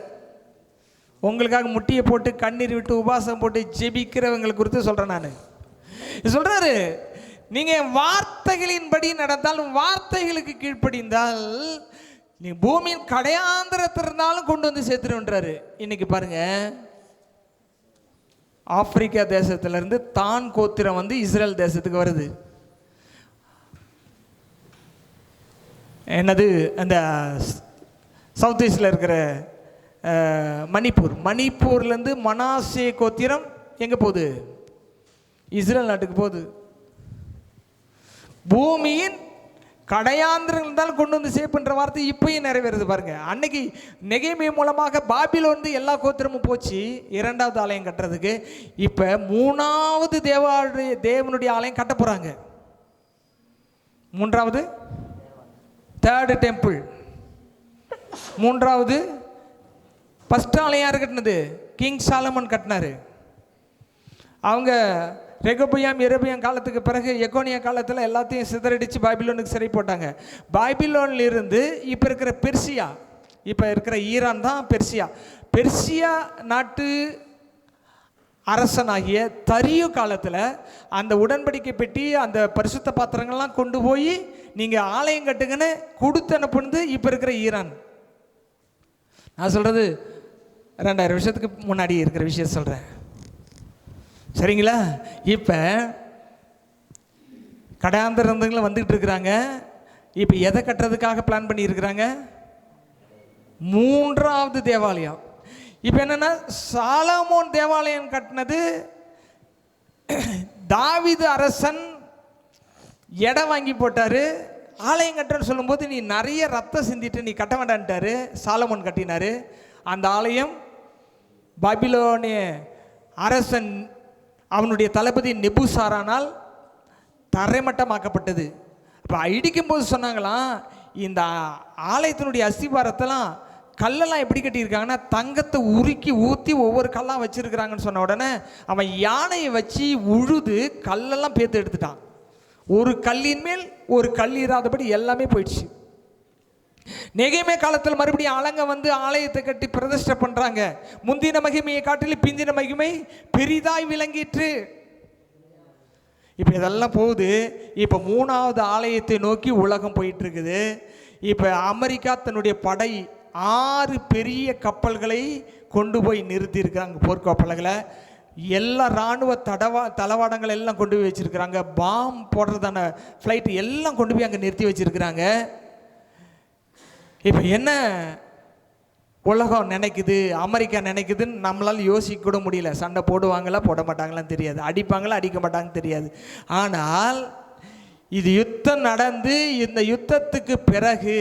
உங்களுக்காக முட்டியை போட்டு கண்ணீர் விட்டு உபாசம் போட்டு ஜெபிக்கிறவங்களை குறித்து சொல்கிறேன் நான். சொல்கிறாரு, நீங்கள் வார்த்தைகளின்படி நடந்தால், வார்த்தைகளுக்கு கீழ்ப்படிந்தால், நீ பூமியின் கடையாந்திரத்திருந்தாலும் கொண்டு வந்து சேர்த்துருன்றாரு. இன்னைக்கு பாருங்க, ஆப்பிரிக்கா தேசத்திலிருந்து தான் கோத்திரம் வந்து இஸ்ரேல் தேசத்துக்கு வருது. என்னது, அந்த சவுத் ஈஸ்டில் இருக்கிற மணிப்பூர்லேருந்து மனாசே கோத்திரம் எங்கே போகுது? இஸ்ரேல் நாட்டுக்கு போகுது. பூமியின் கடையாந்திரங்கள் இருந்தாலும் கொண்டு வந்து சேப்புன்ற வார்த்தை இப்பயும் நிறைவேறுது பாருங்க. அன்னைக்கு நெகேமியா மூலமாக பாபிலோன் வந்து எல்லா கோத்திரமும் போச்சு இரண்டாவது ஆலயம் கட்டுறதுக்கு. இப்போ மூணாவது தேவனுடைய ஆலயம் கட்ட போகிறாங்க. மூன்றாவது தேர்டு டெம்பிள். மூன்றாவது ஃபஸ்ட் ஆலயம் யார் கட்டினது? கிங் சாலமன் கட்டினார். அவங்க ரெகோபியாம் காலத்துக்கு பிறகு எகோனியா காலத்தில் எல்லாத்தையும் சிதறடித்து பாபிலோனுக்கு சிறை போட்டாங்க. பாபிலோனில் இருந்து இப்போ இருக்கிற பெர்சியா, இப்போ இருக்கிற ஈரான் தான் பெர்சியா நாட்டு அரசனாகிய தரியு காலத்தில் அந்த உடன்படிக்கை பெட்டி, அந்த பரிசுத்த பாத்திரங்கள்லாம் கொண்டு போய் நீங்கள் ஆலயம் கட்டுங்கன்னு கொடுத்து அனுப்புனது இப்போ இருக்கிற ஈரான். நான் சொல்கிறது 2000 வருஷத்துக்கு முன்னாடி இருக்கிற விஷயம் சொல்கிறேன், சரிங்களா? இப்போ கடையாந்திரங்களும் வந்துக்கிட்டு இருக்கிறாங்க. இப்போ எதை கட்டுறதுக்காக பிளான் பண்ணியிருக்கிறாங்க? மூன்றாவது தேவாலயம். இப்போ என்னென்னா, சாலமோன் தேவாலயம் கட்டினது தாவீது அரசன் இடம் வாங்கி போட்டார். ஆலயம் கட்டுறன்னு சொல்லும்போது, நீ நிறைய ரத்தம் சிந்திட்டு நீ கட்ட வேண்டான்ட்டாரு. சாலமோன் கட்டினார். அந்த ஆலயம் பாபிலோனிய அரசன் அவனுடைய தளபதி நெபுசாரானால் தரைமட்டமாக்கப்பட்டது. இப்போ இடிக்கும்போது சொன்னாங்களாம், இந்த ஆலயத்தினுடைய அஸ்திபாரத்தெல்லாம் கல்லெல்லாம் எப்படி கட்டியிருக்காங்கன்னா, தங்கத்தை உருக்கி ஊற்றி ஒவ்வொரு கல்லாக வச்சுருக்கிறாங்கன்னு சொன்ன உடனே அவன் யானையை வச்சு உழுது கல்லெல்லாம் பேத்து எடுத்துட்டான். ஒரு கல்லின் மேல் ஒரு கல் இராதபடி எல்லாமே போயிடுச்சு. நெகேமியா காலத்தில் மறுபடியும் ஆளங்க வந்து ஆலயத்தை கட்டி பிரதிஷ்டை பண்ணுறாங்க. முந்தின மகிமையை காட்டிலும் பிந்தின மகிமை பெரிதாய் விளங்கிற்று. இப்போ இதெல்லாம் போகுது. இப்போ மூணாவது ஆலயத்தை நோக்கி உலகம் போயிட்டு இருக்குது. இப்போ அமெரிக்கா தன்னுடைய படை 6 பெரிய கப்பல்களை கொண்டு போய் நிறுத்தி இருக்கிறாங்க, போர்க்கப்பல்களை. எல்லா இராணுவ தளவாடங்கள் எல்லாம் கொண்டு போய் வச்சுருக்கிறாங்க. பாம் போடுறதான ஃப்ளைட் எல்லாம் கொண்டு போய் அங்கே நிறுத்தி வச்சுருக்கிறாங்க. இப்போ என்ன உலகம் நினைக்குது, அமெரிக்கா நினைக்குதுன்னு நம்மளால் யோசிக்க கூட முடியல. சண்டை போடுவாங்களா போட மாட்டாங்களான்னு தெரியாது, அடிப்பாங்களா அடிக்க மாட்டாங்கன்னு தெரியாது. ஆனால் இது யுத்தம் நடந்து இந்த யுத்தத்துக்கு பிறகு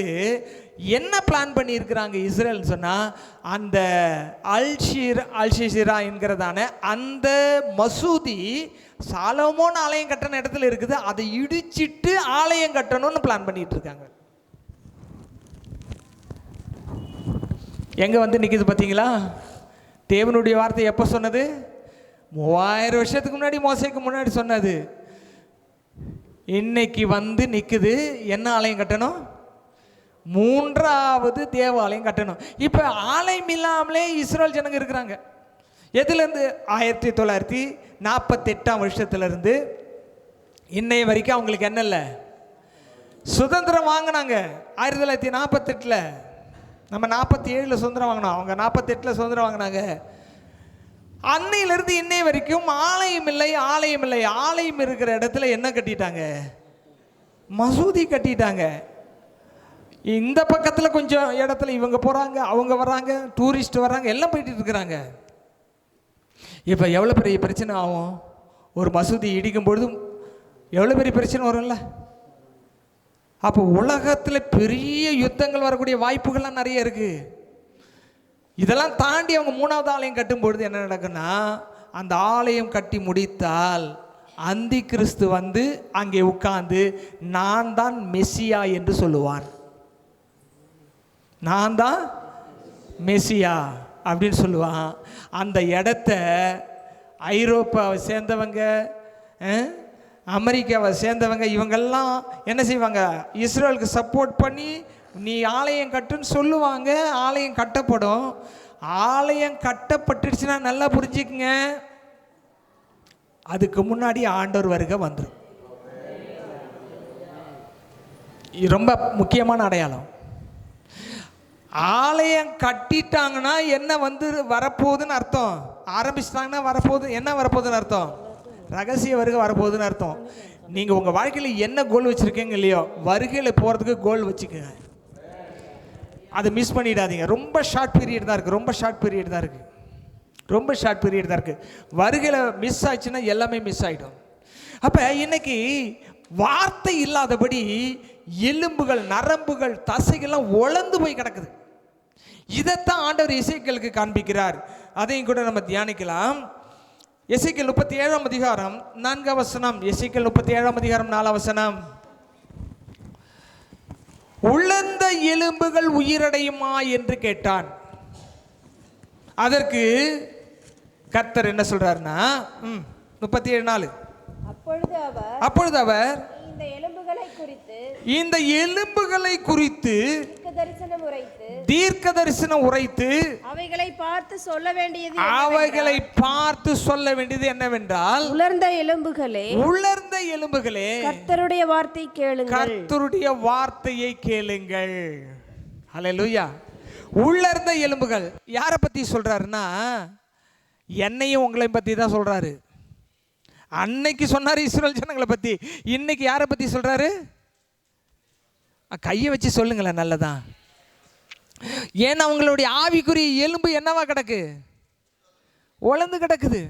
என்ன பிளான் பண்ணியிருக்கிறாங்க இஸ்ரேல்னு சொன்னால், அந்த அல்ஷிரா என்கிறதான அந்த மசூதி சாலமோன் ஆலயம் கட்டண இடத்துல இருக்குது. அதை இடிச்சிட்டு ஆலயம் கட்டணும்னு பிளான் பண்ணிட்டு இருக்காங்க. எங்கே வந்து நிற்கிது பார்த்தீங்களா? தேவனுடைய வார்த்தை எப்போ சொன்னது? 3000 வருஷத்துக்கு முன்னாடி, மோசேக்கு முன்னாடி சொன்னது. இன்னைக்கு வந்து நிற்குது. என்ன ஆலயம் கட்டணும்? மூன்றாவது தேவாலயம் கட்டணும். இப்போ ஆலயம் இல்லாமலே இஸ்ரேல் ஜனங்க இருக்கிறாங்க. எதுலேருந்து? 1948 வருஷத்துலேருந்து இன்னைய வரைக்கும் அவங்களுக்கு என்ன இல்லை? சுதந்திரம் வாங்கினாங்க 1948. நம்ம 47 சுதந்திரம் வாங்கினோம், அவங்க 48 சுதந்திரம் வாங்கினாங்க. அன்னையிலிருந்து இன்னைய வரைக்கும் ஆலயம் இல்லை, ஆலயம் இல்லை. ஆலயம் இருக்கிற இடத்துல என்ன கட்டிட்டாங்க? மசூதி கட்டிட்டாங்க. இந்த பக்கத்தில் கொஞ்சம் இடத்துல இவங்க போகிறாங்க, அவங்க வர்றாங்க, டூரிஸ்ட் வர்றாங்க, எல்லாம் போயிட்டு இருக்கிறாங்க. இப்போ எவ்வளோ பெரிய பிரச்சனை ஆகும்? ஒரு மசூதி இடிக்கும் பொழுது எவ்வளோ பெரிய பிரச்சனை வரும்ல. அப்போ உலகத்தில் பெரிய யுத்தங்கள் வரக்கூடிய வாய்ப்புகள்லாம் நிறைய இருக்குது. இதெல்லாம் தாண்டி அவங்க மூணாவது ஆலயம் கட்டும் பொழுது என்ன நடக்குன்னா, அந்த ஆலயம் கட்டி முடித்தால் அந்தி கிறிஸ்து வந்து அங்கே உட்கார்ந்து நான் தான் மெசியா என்று சொல்லுவான். நான் தான் மெசியா அப்படின்னு சொல்லுவான். அந்த இடத்த ஐரோப்பாவை சேர்ந்தவங்க, அமெரிக்காவை சேர்ந்தவங்க இவங்கெல்லாம் என்ன செய்வாங்க? இஸ்ரேலுக்கு சப்போர்ட் பண்ணி நீ ஆலயம் கட்டுன்னு சொல்லுவாங்க. ஆலயம் கட்டப்படும். ஆலயம் கட்டப்பட்டுடுச்சுன்னா நல்லா புரிஞ்சுக்குங்க, அதுக்கு முன்னாடி ஆண்டவர் வருகை வந்துடும். ரொம்ப முக்கியமான அடையாளம். ஆலயம் கட்டிட்டாங்கன்னா என்ன வந்து வரப்போகுதுன்னு அர்த்தம். ஆரம்பிச்சிட்டாங்கன்னா வரப்போகுது, என்ன வரப்போகுதுன்னு அர்த்தம்? ரகசிய வருகை வரப்போகுதுன்னு அர்த்தம். நீங்கள் உங்கள் வாழ்க்கையில் என்ன கோல் வச்சுருக்கீங்க இல்லையோ, வருகையில் போகிறதுக்கு கோல் வச்சுக்கோங்க. அதை மிஸ் பண்ணிடாதீங்க. ரொம்ப ஷார்ட் பீரியட் தான் இருக்குது. ரொம்ப ஷார்ட் பீரியட் தான் இருக்குது. ரொம்ப ஷார்ட் பீரியட் தான் இருக்குது. வருகையில் மிஸ் ஆச்சுன்னா எல்லாமே மிஸ் ஆகிடும். அப்போ இன்னைக்கு வார்த்தை இல்லாதபடி எலும்புகள், நரம்புகள், தசைகள்லாம் உலர்ந்து போய் கிடக்குது. இதைத்தான் ஆண்டவர் எசேக்கியேலுக்கு காண்பிக்கிறார். அதையும் கூட நம்ம தியானிக்கலாம். எசேக்கியேல் 37ஆம் அதிகாரம் 4ஆம் வசனம். எசேக்கியேல் 37ஆம் அதிகாரம் 4ஆம் வசனம். உலர்ந்த எலும்புகள் உயிரடையுமா என்று கேட்டான். அதற்கு கர்த்தர் என்ன சொல்றாருன்னா 37:4. அப்பொழுது அவர் இந்த எலும்புகளை குறித்து தீர்க்க தரிசனம் உரைத்து அவைகளை பார்த்து சொல்ல வேண்டியது என்னவென்றால், உலர்ந்த எலும்புகளே கர்த்தருடைய வார்த்தை கேளுங்கள், கர்த்தருடைய வார்த்தையை கேளுங்கள். ஹல்லேலூயா. உலர்ந்த எலும்புகள் யாரை பத்தி சொல்றாருன்னா, என்னையும் உங்களையும் பத்தி தான் சொல்றாரு. அன்னைக்கு சொன்னார் இஸ்ரவேல் ஜனங்களை பத்தி, இன்னைக்கு யாரை பத்தி சொல்றாரு? கையை வச்சு சொல்லுங்களேன், நல்லதான். ஏன்னா அவங்களுடைய ஆவிக்குரிய எலும்பு என்னவா கிடக்கு? உலர்ந்து கிடக்குது.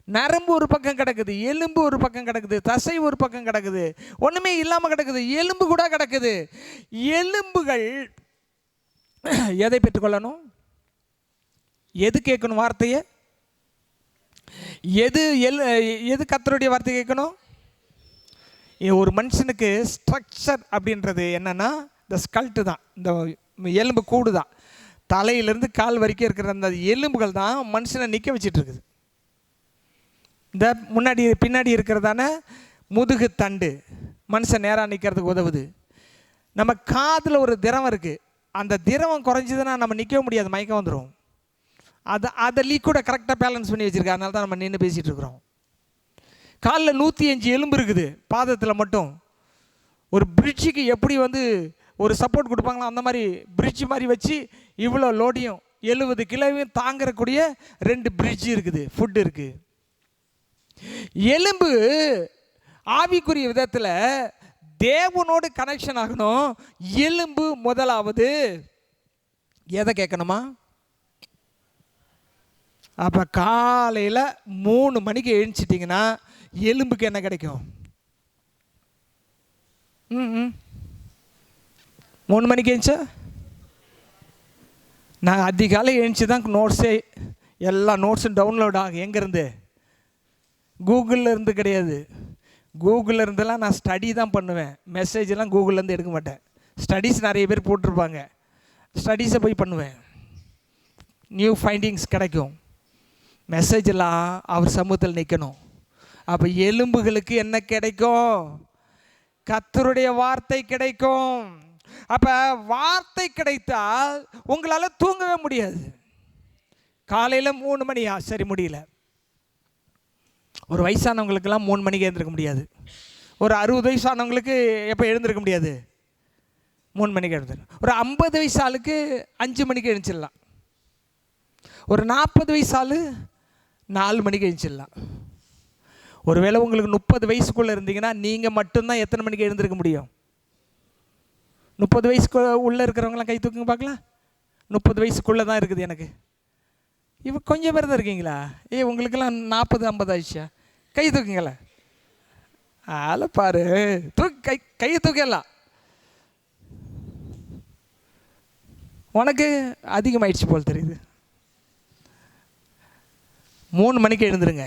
நரம்பு ஒரு பக்கம் கிடக்குது, எலும்பு ஒரு பக்கம் கிடக்குது, தசை ஒரு பக்கம் கிடக்குது, ஒண்ணுமே இல்லாம கிடக்குது, எலும்பு கூட கிடக்குது. எலும்புகள் எதை பெற்றுக்கொள்ளணும்? எது கேட்கணும்? வார்த்தையை. எது கர்த்தருடைய வார்த்தை கேட்கணும்? ஒரு மனுஷனுக்கு ஸ்ட்ரக்சர் அப்படின்றது என்னன்னா, இந்த ஸ்கல்ட்டு தான், இந்த எலும்பு கூடு தான். தலையிலேருந்து கால் வரைக்கும் இருக்கிற அந்த எலும்புகள் தான் மனுஷனை நிற்க வச்சிட்டு இருக்குது. இந்த முன்னாடி பின்னாடி இருக்கிறதான முதுகு தண்டு மனுஷன் நேராக நிற்கிறதுக்கு உதவுது. நம்ம காதில் ஒரு திரவம் இருக்குது. அந்த திரவம் குறைஞ்சதுன்னா நம்ம நிற்க முடியாது, மயக்கம் வந்துடும். அதை லீக்கூட கரெக்டாக பேலன்ஸ் பண்ணி வச்சுருக்கா. அதனால தான் நம்ம நின்று பேசிகிட்டு இருக்கிறோம். காலில் 105 எலும்பு இருக்குது. பாதத்தில் மட்டும் ஒரு பிரிட்ஜுக்கு எப்படி வந்து ஒரு சப்போர்ட் கொடுப்பாங்களோ அந்த மாதிரி பிரிட்ஜ் மாதிரி வச்சு இவ்வளோ லோடியும் 70 கிலோவையும் தாங்கக்கூடிய 2 பிரிட்ஜ் இருக்குது, ஃபுட் இருக்குது. எலும்பு ஆவிக்குரிய விதத்தில் தேவனோடு கனெக்ஷன் ஆகணும். எலும்பு முதலாவது எதை கேட்கணுமா? அப்போ காலையில் 3 மணிக்கு எழுந்திச்சிட்டிங்கன்னா எலும்புக்கு என்ன கிடைக்கும்? 3 மணிக்கு எழுந்துச்சா? நான் அதிகாலை எழுந்துச்சி தான் நோட்ஸே, எல்லா நோட்ஸும் டவுன்லோட் ஆகும். எங்கேருந்து? கூகுளில் இருந்து கிடையாது. கூகுளில் இருந்தெல்லாம் நான் ஸ்டடி தான் பண்ணுவேன். மெசேஜெல்லாம் கூகுள்லேருந்து எடுக்க மாட்டேன். ஸ்டடீஸ் நிறைய பேர் போட்டிருப்பாங்க, ஸ்டடீஸை போய் பண்ணுவேன். நியூ ஃபைண்டிங்ஸ் கிடைக்கும். மெசேஜெல்லாம் அவர் சமூகத்தில் நிற்கணும். அப்போ எலும்புகளுக்கு என்ன கிடைக்கும்? கர்த்தருடைய வார்த்தை கிடைக்கும். அப்போ வார்த்தை கிடைத்தால் உங்களால் தூங்கவே முடியாது. காலையில் 3 மணியா? சரி, முடியல. ஒரு வயசானவங்களுக்கெல்லாம் 3 மணிக்கு எழுந்திருக்க முடியாது. ஒரு 60 வயசானவங்களுக்கு எப்போ எழுந்திருக்க முடியாது? 3 மணிக்கு எழுந்திருக்கும். ஒரு 50 வயசு ஆளுக்கு 5 மணிக்கு எழுந்திடலாம். ஒரு 40 வயசு ஆள் 4 மணிக்கு எழுந்திடலாம். ஒருவேளை உங்களுக்கு 30 வயசுக்குள்ளே இருந்தீங்கன்னா நீங்கள் மட்டும்தான் எத்தனை மணிக்கு எழுந்திருக்க முடியும்? 30 வயசுக்கு உள்ளே இருக்கிறவங்களாம் கை தூக்குங்க பார்க்கலாம். 30 வயசுக்குள்ளே தான் இருக்குது எனக்கு. இப்போ கொஞ்சம் பேர் தான் இருக்கீங்களா? உங்களுக்கெல்லாம் 40-50 ஆயிடுச்சா? கை தூக்குங்களே. ஆளை பாரு, கையை தூக்கலாம். உனக்கு அதிகமாயிடுச்சு போல் தெரியுது. 3 மணிக்கு எழுந்துருங்க.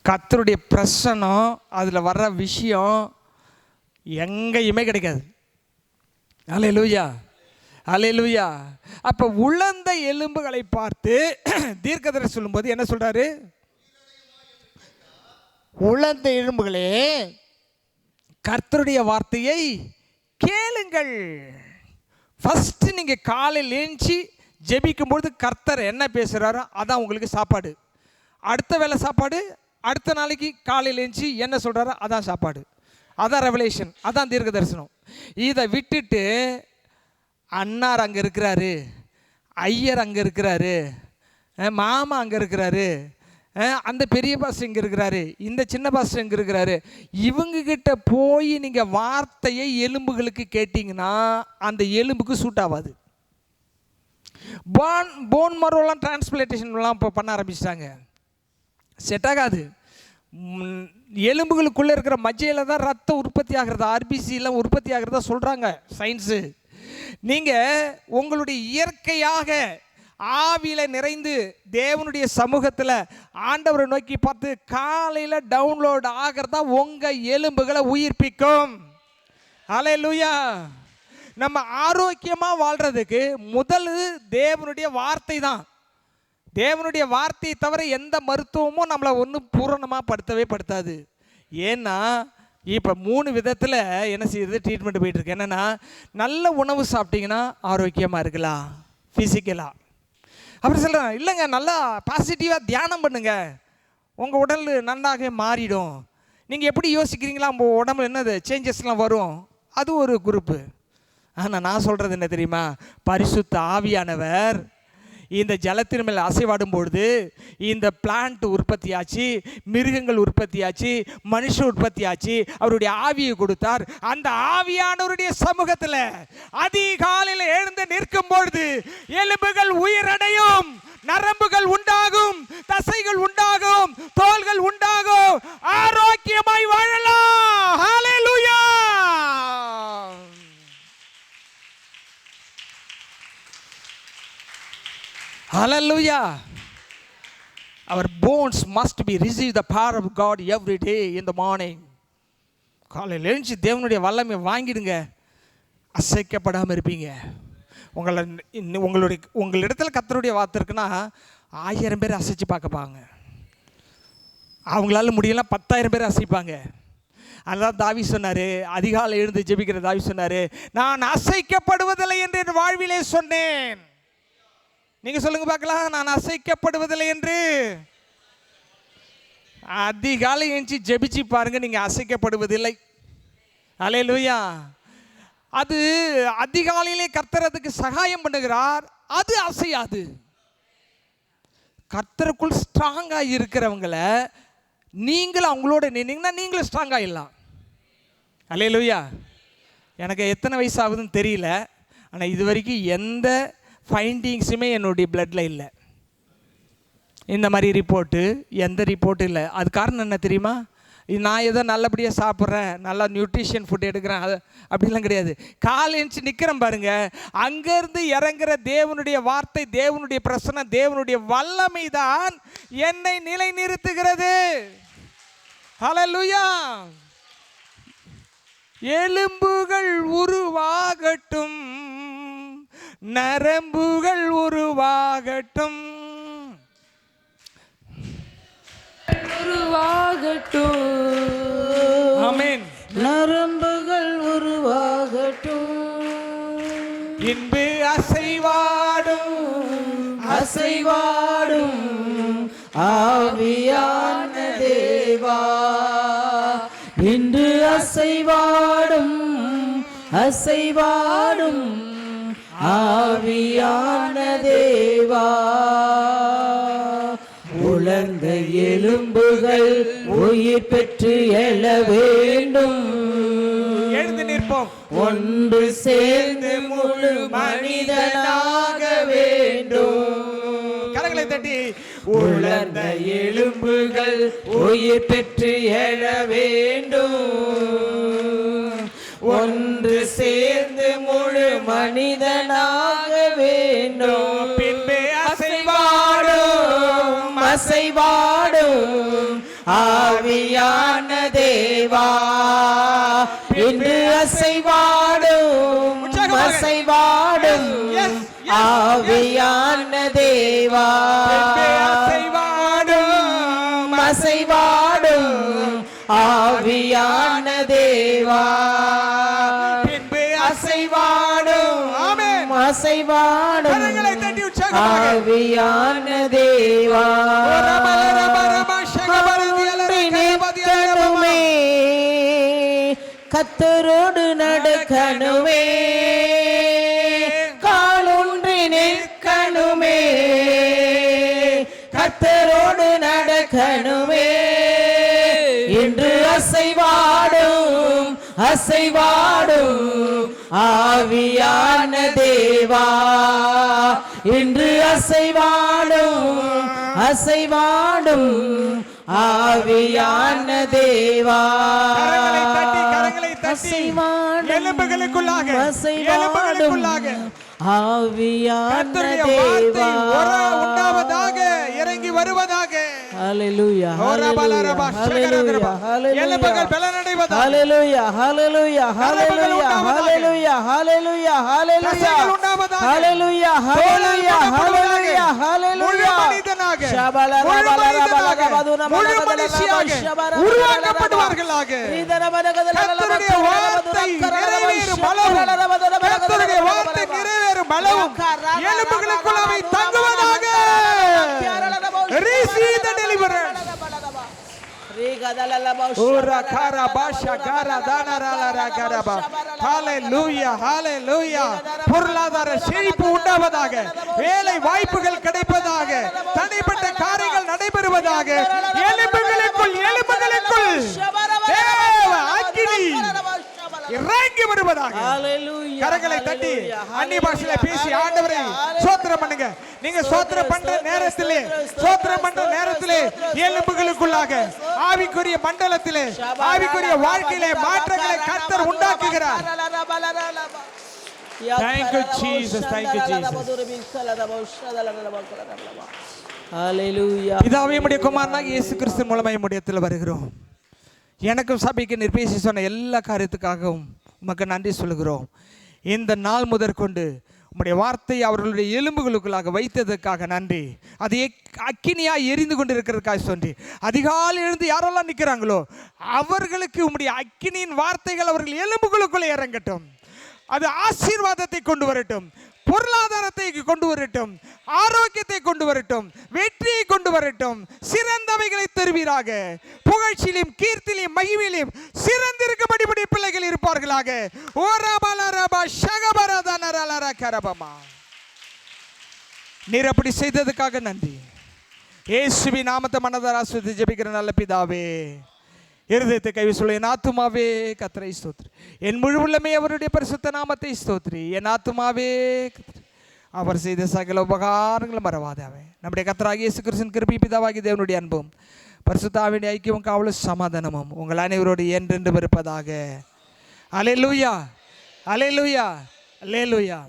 கர்த்தருடைய பிரசனம் அதில் வர்ற விஷயம் எங்கேயுமே கிடைக்காது. அல்லேலூயா, அல்லேலூயா. அப்போ உலர்ந்த எலும்புகளை பார்த்து தீர்க்கதரிசி சொல்லும்போது என்ன சொல்கிறாரு? உலர்ந்த எலும்புகளே, கர்த்தருடைய வார்த்தையை கேளுங்கள். ஃபஸ்ட்டு நீங்கள் காலையில் ஏஞ்சி ஜெபிக்கும்பொழுது கர்த்தர் என்ன பேசுகிறாரோ அதான் உங்களுக்கு சாப்பாடு. அடுத்த வேளை சாப்பாடு, அடுத்த நாளைக்கு காலையில் ஏஞ்சி என்ன சொல்கிறாரோ அதான் சாப்பாடு. அதான் ரெவலேஷன், அதான் தீர்க்க தரிசனம். இதை விட்டுட்டு அன்னார் அங்கே இருக்கிறாரு, ஐயர் அங்கே இருக்கிறாரு, மாமா அங்கே இருக்கிறாரு, அந்த பெரிய பாஸ்டர் இங்கே இருக்கிறாரு, இந்த சின்ன பாஸ்டர் இங்கே இருக்கிறாரு, இவங்கக்கிட்ட போய் நீங்கள் வார்த்தையை எலும்புகளுக்கு கேட்டிங்கன்னா அந்த எலும்புக்கு சூட் ஆகாது. போன் மரோலாம் டிரான்ஸ்பிளேஷன்லாம் இப்போ பண்ண ஆரம்பிச்சிட்டாங்க. செட் ஆகாது. எலும்புகளுக்குள்ளே இருக்கிற மஜ்ஜையில் தான் ரத்தம் உற்பத்தி ஆகிறது, ஆர்பிசிலாம் உற்பத்தி ஆகிறதா சொல்கிறாங்க சயின்ஸு. நீங்கள் உங்களுடைய இயற்கையாக ஆவியில் நிறைந்து தேவனுடைய சமூகத்தில் ஆண்டவரை நோக்கி பார்த்து காலையில் டவுன்லோட் ஆகிறதா உங்கள் எலும்புகளை உயிர்ப்பிக்கும். அல்லேலூயா. நம்ம ஆரோக்கியமாக வாழ்கிறதுக்கு முதல் தேவனுடைய வார்த்தை தான். தேவனுடைய வார்த்தையை தவிர எந்த மருத்துவமும் நம்மளை ஒன்றும் பூரணமாக படுத்தாது. ஏன்னா இப்போ 3 விதத்தில் என்ன செய்யுது, ட்ரீட்மெண்ட் போயிட்டுருக்கு. என்னென்னா, நல்ல உணவு சாப்பிட்டீங்கன்னா ஆரோக்கியமாக இருக்கலாம் ஃபிசிக்கலாக. அப்புறம் சொல்கிறேன், இல்லைங்க நல்லா பாசிட்டிவாக தியானம் பண்ணுங்க, உங்கள் உடல் நன்றாக மாறிடும். நீங்கள் எப்படி யோசிக்கிறீங்களா உங்கள் உடம்புல என்னது சேஞ்சஸ்லாம் வரும், அது ஒரு குரூப்பு. ஆனால் நான் சொல்கிறது என்ன தெரியுமா, பரிசுத்த ஆவியானவர் இந்த ஜலத்தின் மேல் அசைவாடும் பொழுது இந்த பிளான்ட் உற்பத்தி ஆச்சு, மிருகங்கள் உற்பத்தி ஆச்சு, மனுஷ உற்பத்தி ஆச்சு. அவருடைய ஆவியை கொடுத்தார். அந்த ஆவியானவருடைய சமூகத்தில் அதிகாலையில் எழுந்து நிற்கும் பொழுது எலும்புகள் உயிரடையும், நரம்புகள் உண்டாகும், தசைகள் உண்டாகும், தோள்கள் உண்டாகும், ஆரோக்கியமாய் வாழலாம். ஹல்லேலூயா. Hallelujah. Our bones must be receive the power of God every day in the morning. காலையில் எழுந்துச்சு தேவனுடைய வல்லமை வாங்கிடுங்க, அசைக்கப்படாமல் இருப்பீங்க. உங்களிடத்தில் கர்த்தருடைய வார்த்தை இருக்குன்னா 1000 பேர் அசைச்சு பார்க்கப்பாங்க. அவங்களால முடியல 10,000 பேர் அசைப்பாங்க. அதனால் தாவி சொன்னார், அதிகாலை எழுந்து ஜெபிக்கிற தாவி சொன்னார், நான் அசைக்கப்படுவதில்லை என்று என் வாழ்விலே சொன்னேன். நீங்கள் சொல்லுங்க பார்க்கலாம், நான் அசைக்கப்படுவதில்லை என்று. அதிகாலை எழுந்து ஜெபிச்சு பாருங்க, நீங்கள் அசைக்கப்படுவதில்லை. அல்லேலூயா. அது அதிகாலையிலே கர்த்தர் அதுக்கு சகாயம் பண்ணுகிறார், அது அசையாது. கர்த்தருக்குள் ஸ்ட்ராங்காக இருக்கிறவங்களை நீங்களும் அவங்களோட நின்னீங்கன்னா நீங்களும் ஸ்ட்ராங்காக இல்லாம். அல்லேலூயா. எனக்கு எத்தனை வயசு ஆகுதுன்னு தெரியல, ஆனால் இது வரைக்கும் எந்த ஃபைண்டிங்ஸுமே என்னுடைய பிளட்டில் இல்லை. இந்த மாதிரி ரிப்போர்ட்டு எந்த ரிப்போர்ட்டும் இல்லை. அது காரணம் என்ன தெரியுமா, நான் ஏதோ நல்லபடியாக சாப்பிட்றேன், நல்லா நியூட்ரிஷன் ஃபுட் எடுக்கிறேன், அது அப்படிலாம் கிடையாது. கால் எழுந்துச்சு நிற்கிறேன் பாருங்க, அங்கேருந்து இறங்குற தேவனுடைய வார்த்தை, தேவனுடைய பிரசன்னம், தேவனுடைய வல்லமை தான் என்னை நிலை நிறுத்துகிறது. ஹல்லேலூயா. எலும்புகள் உருவாகட்டும், நரம்புகள் உருவாகட்டும், உருவாகட்டும். ஆமென். நரம்புகள் உருவாகட்டும். இன்பு அசைவாடும், அசைவாடும் ஆவியான தேவா, இன்று அசைவாடும், அசைவாடும் ஆவியான தேவா, உலர்ந்த எலும்புகள் உயிர் பெற்று எழ வேண்டும். எழுந்து நிற்போம். ஒன்று சேர்ந்து முழு மனிதனாக வேண்டும். கரங்களை தட்டி, உலர்ந்த எலும்புகள் உயிர் பெற்று எழ வேண்டும். ஒன்று சேர்ந்து முழு மனிதனாக வேண்டும். பின்பு அசைவாடும், அசைவாடும் ஆவியான தேவா இன்று அசைவாடும் உற்சாகமாக. அசைவாடும் Yes, yes, ஆவியான தேவா அசைவாடும் அசைவாடும் ஆவியான தேவா பின்பு அசைவாடும் ஆமென். அசைவாடும் கரங்களை தட்டி உற்சாகமாக. ஆவியான தேவா நிற்கணுமே கத்தரோடு நடக்கணுமே காலொன்றி நிற்கணுமே கத்தரோடு நடக்கணுமே இன்று அசைவாடும் அசைவாடும் ஆவியான தேவா இன்று அசைவாடும் அசைவாடும் ஆவியான தேவா கரங்களை தட்டி அசைவாடும் எலும்புகளுக்குள்ளாக அசைவாடும் ஆவியான கர்த்தருடைய வார்த்தை தேவா உண்டாவதாக இறங்கி வருவதாக ஹalleluya ஹalleluya ஹalleluya எலும்புகள் பலனடைவதாக ஹalleluya ஹalleluya ஹalleluya ஹalleluya ஹalleluya ஹalleluya ஹalleluya ஹalleluya ஹalleluya ஹalleluya மனிதனாக முழு மனுஷியாக உருவாக்கப்படுவார்களாக கர்த்தருடைய வார்த்தை நிறைவேறும் அளவும் கர்த்தருடைய வார்த்தை நிறைவேறும் அளவும் எலும்புகளுக்குள்ளவை தங்குவதாக. Receive the deliverance. பொருளாதார செழிப்பு உண்டாவதாக, வேலை வாய்ப்புகள் கிடைப்பதாக, தனிப்பட்ட காரியங்கள் நடைபெறுவதாக. எலும்புகளுக்குள் தேவ அக்கினி இறங்கி வருவதாக. கரங்களை தட்டி அந்நிய பாஷையில பேசி ஆண்டவரை ஸ்தோத்திரம் பண்ணுங்க. நீங்க ஸ்தோத்திரம் பண்ற நேரத்திலே எலும்புகளுக்குள்ளாக ஆவிக்குரிய மண்டலத்திலே ஆவிக்குரிய வாழ்க்கையிலே மாற்றங்களை கர்த்தர் உண்டாக்குகிறார். Thank you Jesus, thank you Jesus. ஹalleluya பிதாவே உம்முடைய குமாரனாகிய இயேசு கிறிஸ்து மூலமாய் உம்முடைய இடத்தில் வருகிறோம். எனக்கும் சபைக்கு நீர் பேசி சொன்ன எல்லா காரியத்துக்காகவும் உமக்கு நன்றி சொல்கிறோம். இந்த நாள் முதற்கொண்டு உம்முடைய வார்த்தை அவர்களுடைய எலும்புகளுக்குள்ளாக வைத்ததற்காக நன்றி. அது அக்கினியாக எரிந்து கொண்டு இருக்கிறதுக்காக சொல்லி அதிகாலை எழுந்து யாரெல்லாம் நிற்கிறாங்களோ அவர்களுக்கு உம்முடைய அக்கினியின் வார்த்தைகள் அவர்கள் எலும்புகளுக்குள்ளே இறங்கட்டும். அது ஆசீர்வாதத்தை கொண்டு வரட்டும், பொருளாதாரத்தை கொண்டு வரட்டும், ஆரோக்கியத்தை கொண்டு வரட்டும், வெற்றியை கொண்டு வரட்டும், சிறந்தவைகளை தருவீராக. புகழ்ச்சியிலும் கீர்த்தியிலும் மகிமையிலும் சிறந்திருக்கும்படி பிள்ளைகள் இருப்பார்களாக. நீர் அப்படி செய்ததுக்காக நன்றி. இயேசுவின் நாமத்தை மனதார ஆசீர்வதித்து ஜெபிக்கிற நல்ல பிதாவே. இருதயத்தை கைவி சொல்ல என் ஆத்துமாவே கர்த்தரை ஸ்தோத்திரி, என் முழு உள்ளமே அவருடைய பரிசுத்த நாமத்தை ஸ்தோத்திரி. என் ஆத்துமாவே அவர் செய்த சகல உபகாரங்களும் மறவாதாவே. நம்முடைய கர்த்தராகிய இயேசு கிறிஸ்துவின் கிருபை, பிதாவாகிய தேவனுடைய அன்பும் பரிசுத்த ஆவியின் ஐக்கியமும் காவலும் சமாதானமும் உங்கள் அனைவரோடு என்றென்றும் இருப்பதாக. அல்லேலூயா, அல்லேலூயா, அல்லேலூயா.